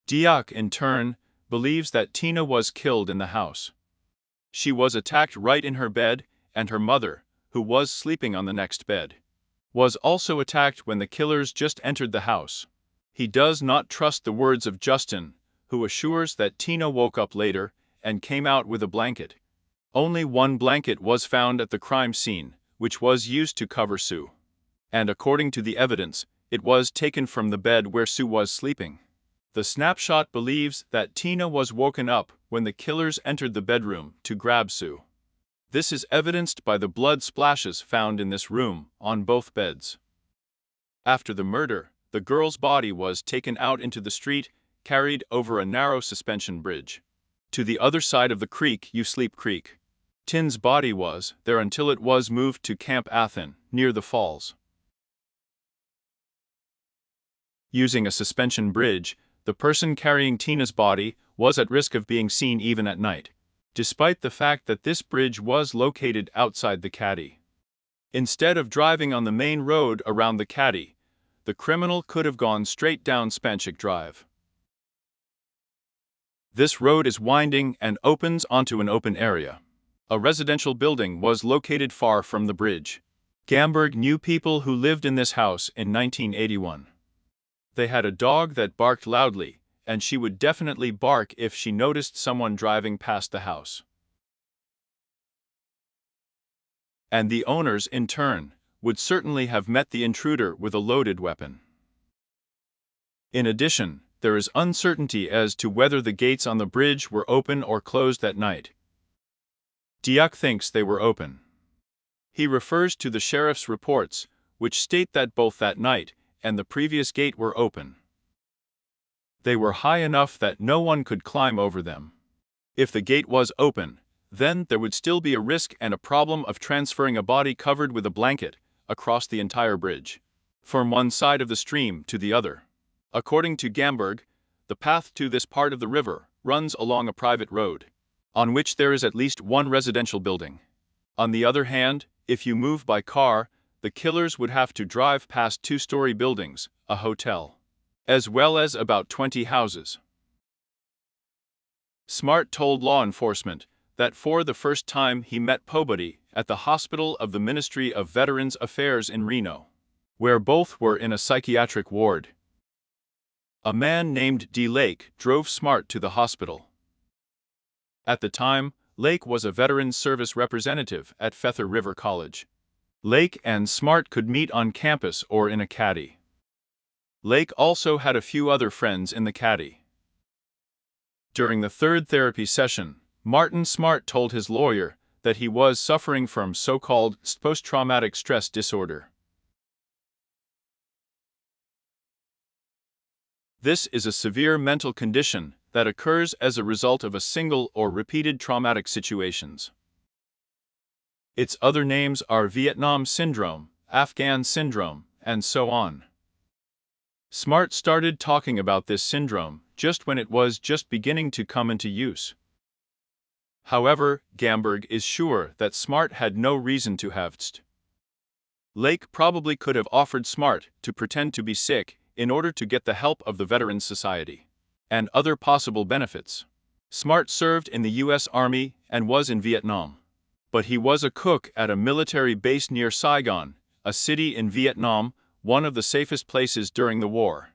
Diak, in turn, believes that Tina was killed in the house. She was attacked right in her bed, and her mother, who was sleeping on the next bed, was also attacked when the killers just entered the house. He does not trust the words of Justin, who assures that Tina woke up later and came out with a blanket. Only one blanket was found at the crime scene, which was used to cover Sue. And according to the evidence, it was taken from the bed where Sue was sleeping. The snapshot believes that Tina was woken up when the killers entered the bedroom to grab Sue. This is evidenced by the blood splashes found in this room on both beds. After the murder, the girl's body was taken out into the street, carried over a narrow suspension bridge to the other side of the creek, Sleep Creek. Tin's body was there until it was moved to Camp Athen, near the falls. Using a suspension bridge, the person carrying Tina's body was at risk of being seen even at night, despite the fact that this bridge was located outside the Keddie. Instead of driving on the main road around the Keddie, the criminal could have gone straight down Spanchik Drive. This road is winding and opens onto an open area. A residential building was located far from the bridge. Gamberg knew people who lived in this house in 1981. They had a dog that barked loudly, and she would definitely bark if she noticed someone driving past the house. And the owners, in turn, would certainly have met the intruder with a loaded weapon. In addition, there is uncertainty as to whether the gates on the bridge were open or closed that night. Diak thinks they were open. He refers to the sheriff's reports, which state that both that night and the previous gate were open. They were high enough that no one could climb over them. If the gate was open, then there would still be a risk and a problem of transferring a body covered with a blanket across the entire bridge, from one side of the stream to the other. According to Gamberg, the path to this part of the river runs along a private road, on which there is at least one residential building. On the other hand, if you move by car, the killers would have to drive past two-story buildings, a hotel, as well as about 20 houses. Smart told law enforcement that for the first time he met Pobody at the hospital of the Ministry of Veterans Affairs in Reno, where both were in a psychiatric ward. A man named D. Lake drove Smart to the hospital. At the time, Lake was a Veterans Service representative at Feather River College. Lake and Smart could meet on campus or in a Keddie. Lake also had a few other friends in the Keddie. During the third therapy session, Martin Smart told his lawyer that he was suffering from so-called post-traumatic stress disorder. This is a severe mental condition that occurs as a result of a single or repeated traumatic situations. Its other names are Vietnam Syndrome, Afghan Syndrome, and so on. Smart started talking about this syndrome just when it was just beginning to come into use. However, Gamberg is sure that Smart had no reason to have. Lake probably could have offered Smart to pretend to be sick in order to get the help of the Veterans Society and other possible benefits. Smart served in the U.S. Army and was in Vietnam. But he was a cook at a military base near Saigon, a city in Vietnam, one of the safest places during the war.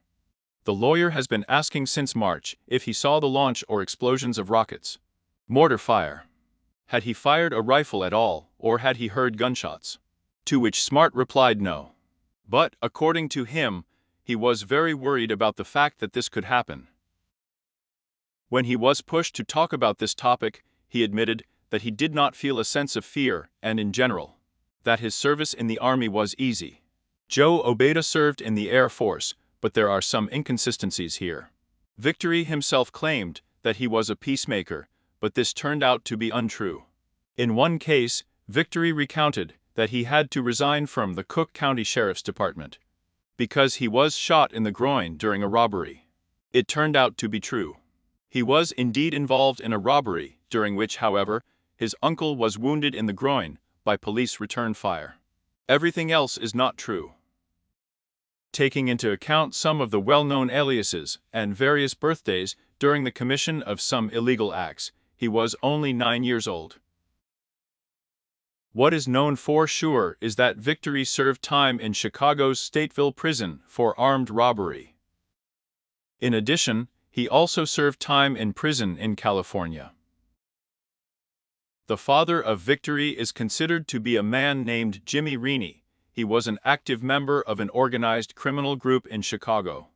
The lawyer has been asking since March if he saw the launch or explosions of rockets. Mortar fire. Had he fired a rifle at all, or had he heard gunshots? To which Smart replied no. But, according to him, he was very worried about the fact that this could happen. When he was pushed to talk about this topic, he admitted that he did not feel a sense of fear and, in general, that his service in the Army was easy. Joe Obeda served in the Air Force, but there are some inconsistencies here. Victory himself claimed that he was a peacemaker, but this turned out to be untrue. In one case, Victory recounted that he had to resign from the Cook County Sheriff's Department because he was shot in the groin during a robbery. It turned out to be true. He was indeed involved in a robbery, during which, however, his uncle was wounded in the groin by police return fire. Everything else is not true. Taking into account some of the well-known aliases and various birthdays during the commission of some illegal acts, he was only 9 years old. What is known for sure is that Victory served time in Chicago's Stateville prison for armed robbery. In addition, he also served time in prison in California. The father of Victory is considered to be a man named Jimmy Reaney. He was an active member of an organized criminal group in Chicago.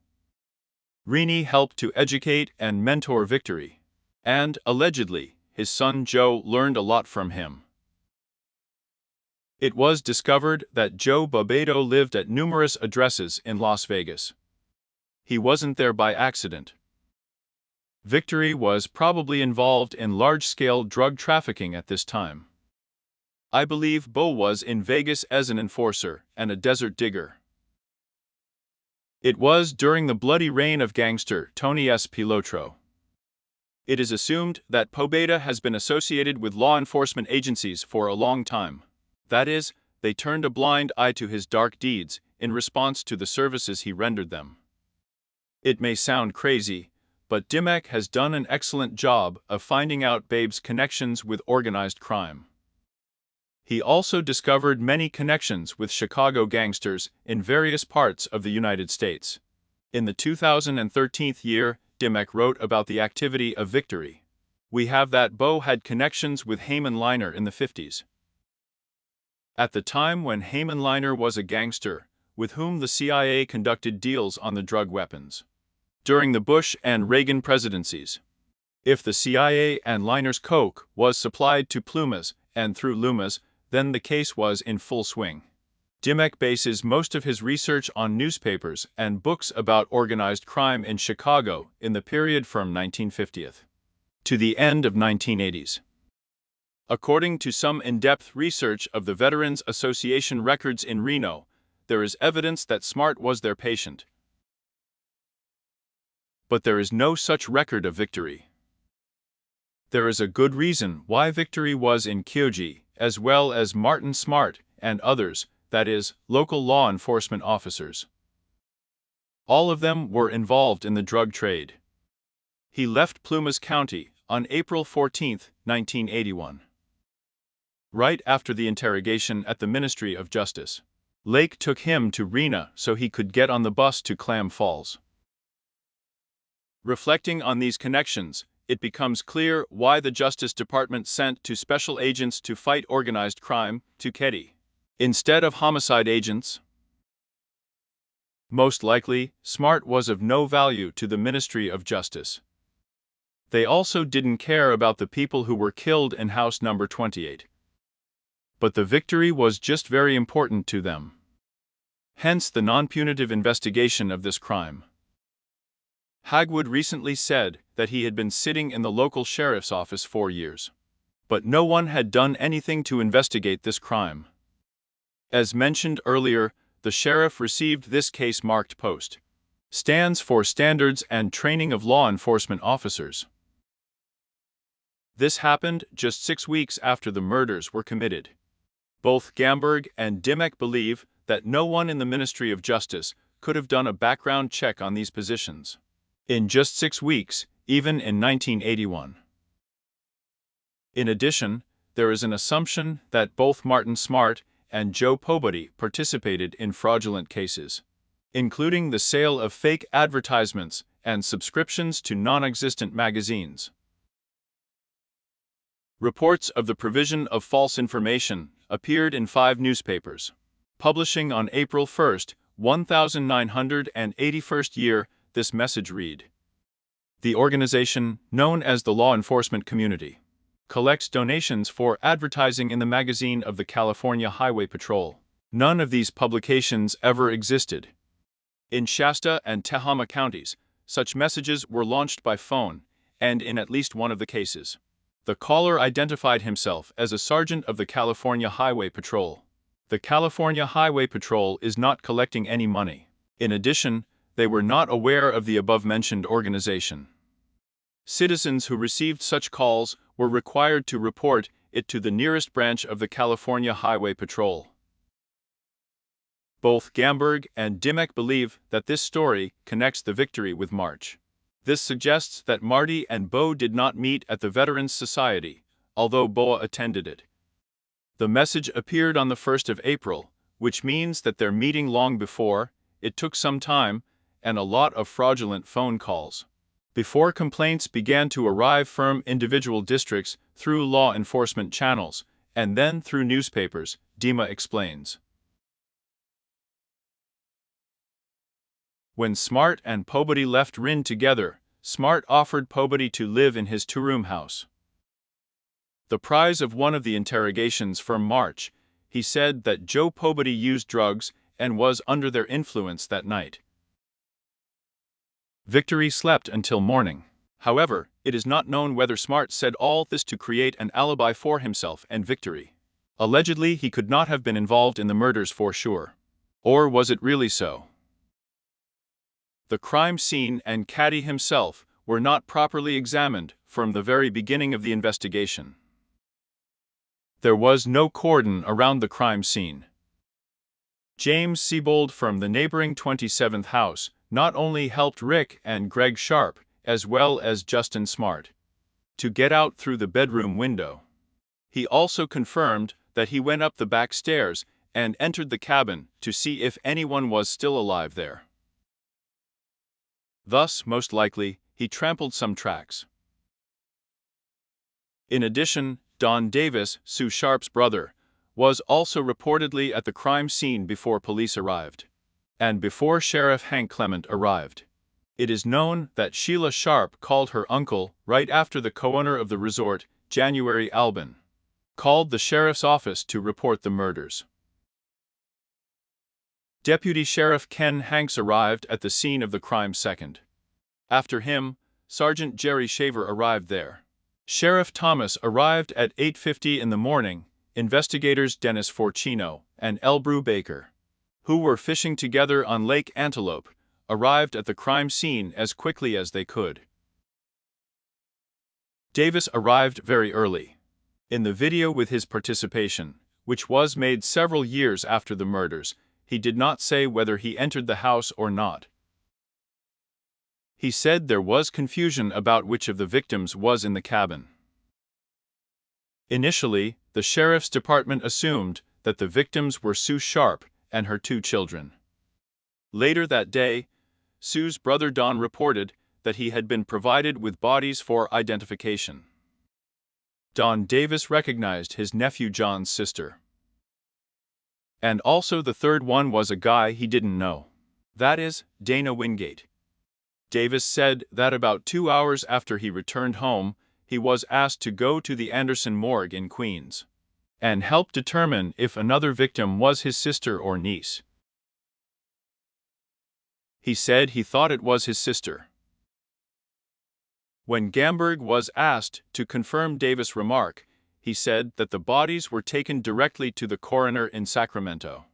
Reaney helped to educate and mentor Victory, and, allegedly, his son Joe learned a lot from him. It was discovered that Joe Bobedo lived at numerous addresses in Las Vegas. He wasn't there by accident. Victory was probably involved in large-scale drug trafficking at this time. I believe Bo was in Vegas as an enforcer and a desert digger. It was during the bloody reign of gangster Tony S. Pilotro. It is assumed that Pobeda has been associated with law enforcement agencies for a long time. That is, they turned a blind eye to his dark deeds in response to the services he rendered them. It may sound crazy, but Dimmock has done an excellent job of finding out Babe's connections with organized crime. He also discovered many connections with Chicago gangsters in various parts of the United States. In the 2013 year, Dimmock wrote about the activity of Victory. We have that Bo had connections with Heyman Liner in the 50s. At the time when Heyman Liner was a gangster, with whom the CIA conducted deals on the drug weapons. During the Bush and Reagan presidencies. If the CIA and Liner's coke was supplied to Plumas and through Loomis, then the case was in full swing. Dimmock bases most of his research on newspapers and books about organized crime in Chicago in the period from 1950 to the end of 1980s. According to some in-depth research of the Veterans Association records in Reno, there is evidence that Smart was their patient. But there is no such record of Victory. There is a good reason why Victory was in Kyoji, as well as Martin Smart and others, that is, local law enforcement officers. All of them were involved in the drug trade. He left Plumas County on April 14, 1981. Right after the interrogation at the Ministry of Justice. Lake took him to Reno so he could get on the bus to Clam Falls. Reflecting on these connections, it becomes clear why the Justice Department sent two special agents to fight organized crime to Keddie, instead of homicide agents. Most likely, Smart was of no value to the Ministry of Justice. They also didn't care about the people who were killed in House Number 28. But the Victory was just very important to them. Hence the non-punitive investigation of this crime. Hagwood recently said that he had been sitting in the local sheriff's office for years. But no one had done anything to investigate this crime. As mentioned earlier, the sheriff received this case marked post. Stands for Standards and Training of Law Enforcement Officers. This happened just 6 weeks after the murders were committed. Both Gamberg and Dimmock believe that no one in the Ministry of Justice could have done a background check on these positions. In just 6 weeks, even in 1981. In addition, there is an assumption that both Martin Smart and Joe Pobody participated in fraudulent cases, including the sale of fake advertisements and subscriptions to non-existent magazines. Reports of the provision of false information appeared in 5 newspapers. Publishing on April 1, 1981 year, this message read: "The organization, known as the Law Enforcement Community, collects donations for advertising in the magazine of the California Highway Patrol. None of these publications ever existed. In Shasta and Tehama counties, such messages were launched by phone, and in at least one of the cases, the caller identified himself as a sergeant of the California Highway Patrol. The California Highway Patrol is not collecting any money. In addition, they were not aware of the above-mentioned organization. Citizens who received such calls were required to report it to the nearest branch of the California Highway Patrol." Both Gamberg and Dimmock believe that this story connects the victory with March. This suggests that Marty and Bo did not meet at the Veterans Society, although Boa attended it. The message appeared on the 1st of April, which means that their meeting long before, it took some time, and a lot of fraudulent phone calls, before complaints began to arrive from individual districts through law enforcement channels, and then through newspapers, Dima explains. When Smart and Pobody left Rinn together, Smart offered Pobody to live in his 2-room house. The prize of one of the interrogations from March, he said that Joe Pobody used drugs and was under their influence that night. Victory slept until morning. However, it is not known whether Smart said all this to create an alibi for himself and Victory. Allegedly, he could not have been involved in the murders for sure. Or was it really so? The crime scene and Keddie himself were not properly examined from the very beginning of the investigation. There was no cordon around the crime scene. James Siebold from the neighboring 27th house not only helped Rick and Greg Sharp, as well as Justin Smart, to get out through the bedroom window. He also confirmed that he went up the back stairs and entered the cabin to see if anyone was still alive there. Thus, most likely, he trampled some tracks. In addition, Don Davis, Sue Sharp's brother, was also reportedly at the crime scene before police arrived, and before Sheriff Hank Clement arrived. It is known that Sheila Sharp called her uncle right after the co-owner of the resort, January Albin, called the sheriff's office to report the murders. Deputy Sheriff Ken Hanks arrived at the scene of the crime second. After him, Sergeant Jerry Shaver arrived there. Sheriff Thomas arrived at 8:50 in the morning. Investigators Dennis Forcino and L. Brew Baker, who were fishing together on Lake Antelope, arrived at the crime scene as quickly as they could. Davis arrived very early. In the video with his participation, which was made several years after the murders, he did not say whether he entered the house or not. He said there was confusion about which of the victims was in the cabin. Initially, the sheriff's department assumed that the victims were Sue Sharp and her 2 children. Later that day, Sue's brother Don reported that he had been provided with bodies for identification. Don Davis recognized his nephew John's sister. And also the third one was a guy he didn't know. That is, Dana Wingate. Davis said that about 2 hours after he returned home, he was asked to go to the Anderson morgue in Queens and help determine if another victim was his sister or niece. He said he thought it was his sister. When Gamberg was asked to confirm Davis' remark, he said that the bodies were taken directly to the coroner in Sacramento.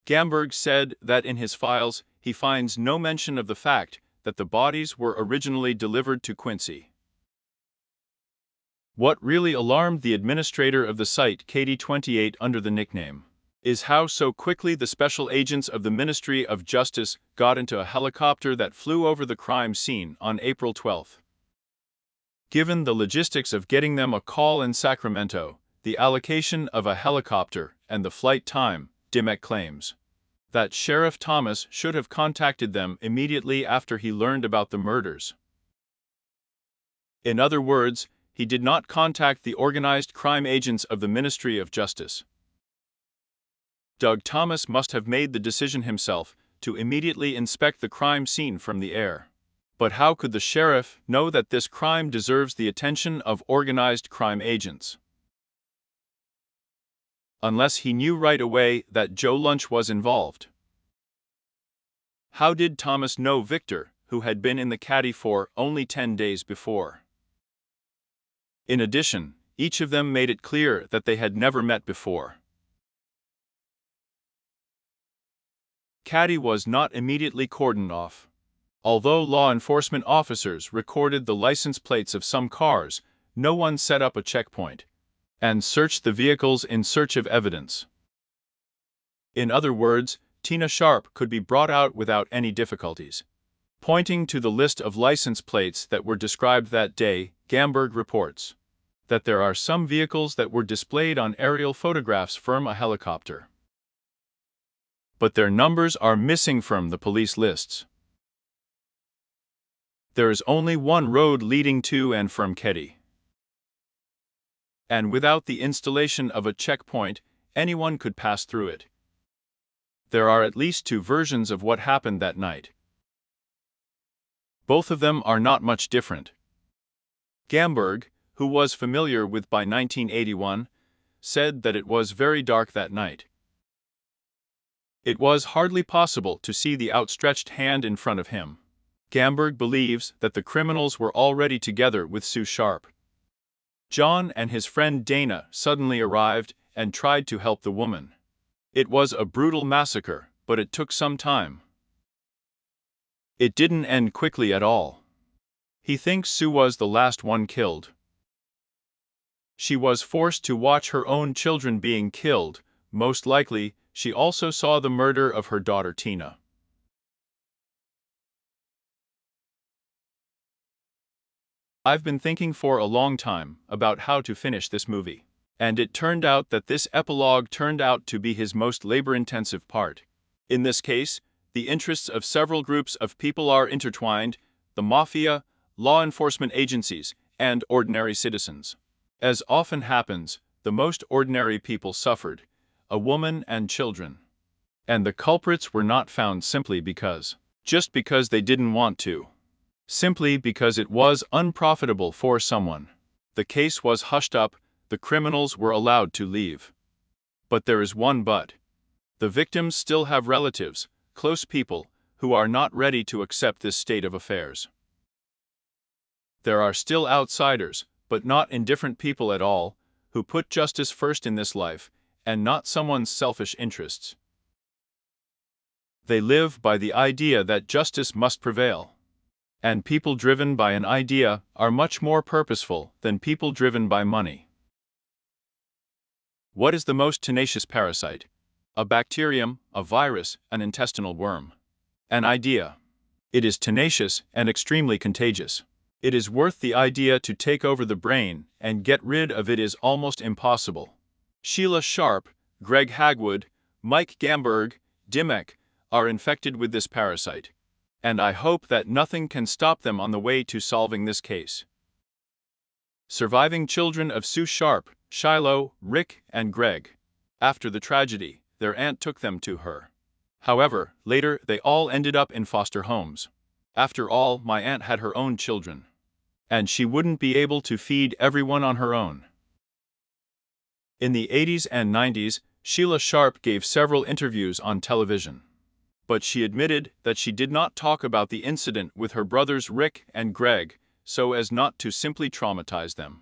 Gamberg said that in his files he finds no mention of the fact that the bodies were originally delivered to Quincy. What really alarmed the administrator of the site, Keddie 28, under the nickname is how so quickly the special agents of the Ministry of Justice got into a helicopter that flew over the crime scene on April 12. Given the logistics of getting them a call in Sacramento, the allocation of a helicopter, and the flight time, Dimmock claims that Sheriff Thomas should have contacted them immediately after he learned about the murders. In other words, he did not contact the organized crime agents of the Ministry of Justice. Doug Thomas must have made the decision himself to immediately inspect the crime scene from the air. But how could the sheriff know that this crime deserves the attention of organized crime agents? Unless he knew right away that Joe Lunch was involved. How did Thomas know Victor, who had been in the Keddie for only 10 days before? In addition, each of them made it clear that they had never met before. Keddie was not immediately cordoned off. Although law enforcement officers recorded the license plates of some cars, no one set up a checkpoint and searched the vehicles in search of evidence. In other words, Tina Sharp could be brought out without any difficulties. Pointing to the list of license plates that were described that day, Gamberg reports that there are some vehicles that were displayed on aerial photographs from a helicopter, but their numbers are missing from the police lists. There is only one road leading to and from Keddie. And without the installation of a checkpoint, anyone could pass through it. There are at least two versions of what happened that night. Both of them are not much different. Gamberg, who was familiar with by 1981, said that it was very dark that night. It was hardly possible to see the outstretched hand in front of him. Gamberg believes that the criminals were already together with Sue Sharp. John and his friend Dana suddenly arrived and tried to help the woman. It was a brutal massacre, but it took some time. It didn't end quickly at all. He thinks Sue was the last one killed. She was forced to watch her own children being killed. Most likely, she also saw the murder of her daughter Tina. I've been thinking for a long time about how to finish this movie, and it turned out that this epilogue turned out to be his most labor-intensive part. In this case, the interests of several groups of people are intertwined: the mafia, law enforcement agencies, and ordinary citizens. As often happens, the most ordinary people suffered, a woman and children. And the culprits were not found simply because they didn't want to. Simply because it was unprofitable for someone. The case was hushed up, the criminals were allowed to leave. But there is one but. The victims still have relatives, close people, who are not ready to accept this state of affairs. There are still outsiders, but not indifferent people at all, who put justice first in this life, and not someone's selfish interests. They live by the idea that justice must prevail. And people driven by an idea are much more purposeful than people driven by money. What is the most tenacious parasite? A bacterium, a virus, an intestinal worm. An idea. It is tenacious and extremely contagious. It is worth the idea to take over the brain, and get rid of it is almost impossible. Sheila Sharp, Greg Hagwood, Mike Gamberg, Dimmock are infected with this parasite. And I hope that nothing can stop them on the way to solving this case. Surviving children of Sue Sharp, Shiloh, Rick, and Greg. After the tragedy, their aunt took them to her. However, later they all ended up in foster homes. After all, my aunt had her own children. And she wouldn't be able to feed everyone on her own. In the 80s and 90s, Sheila Sharp gave several interviews on television. But she admitted that she did not talk about the incident with her brothers Rick and Greg, so as not to simply traumatize them.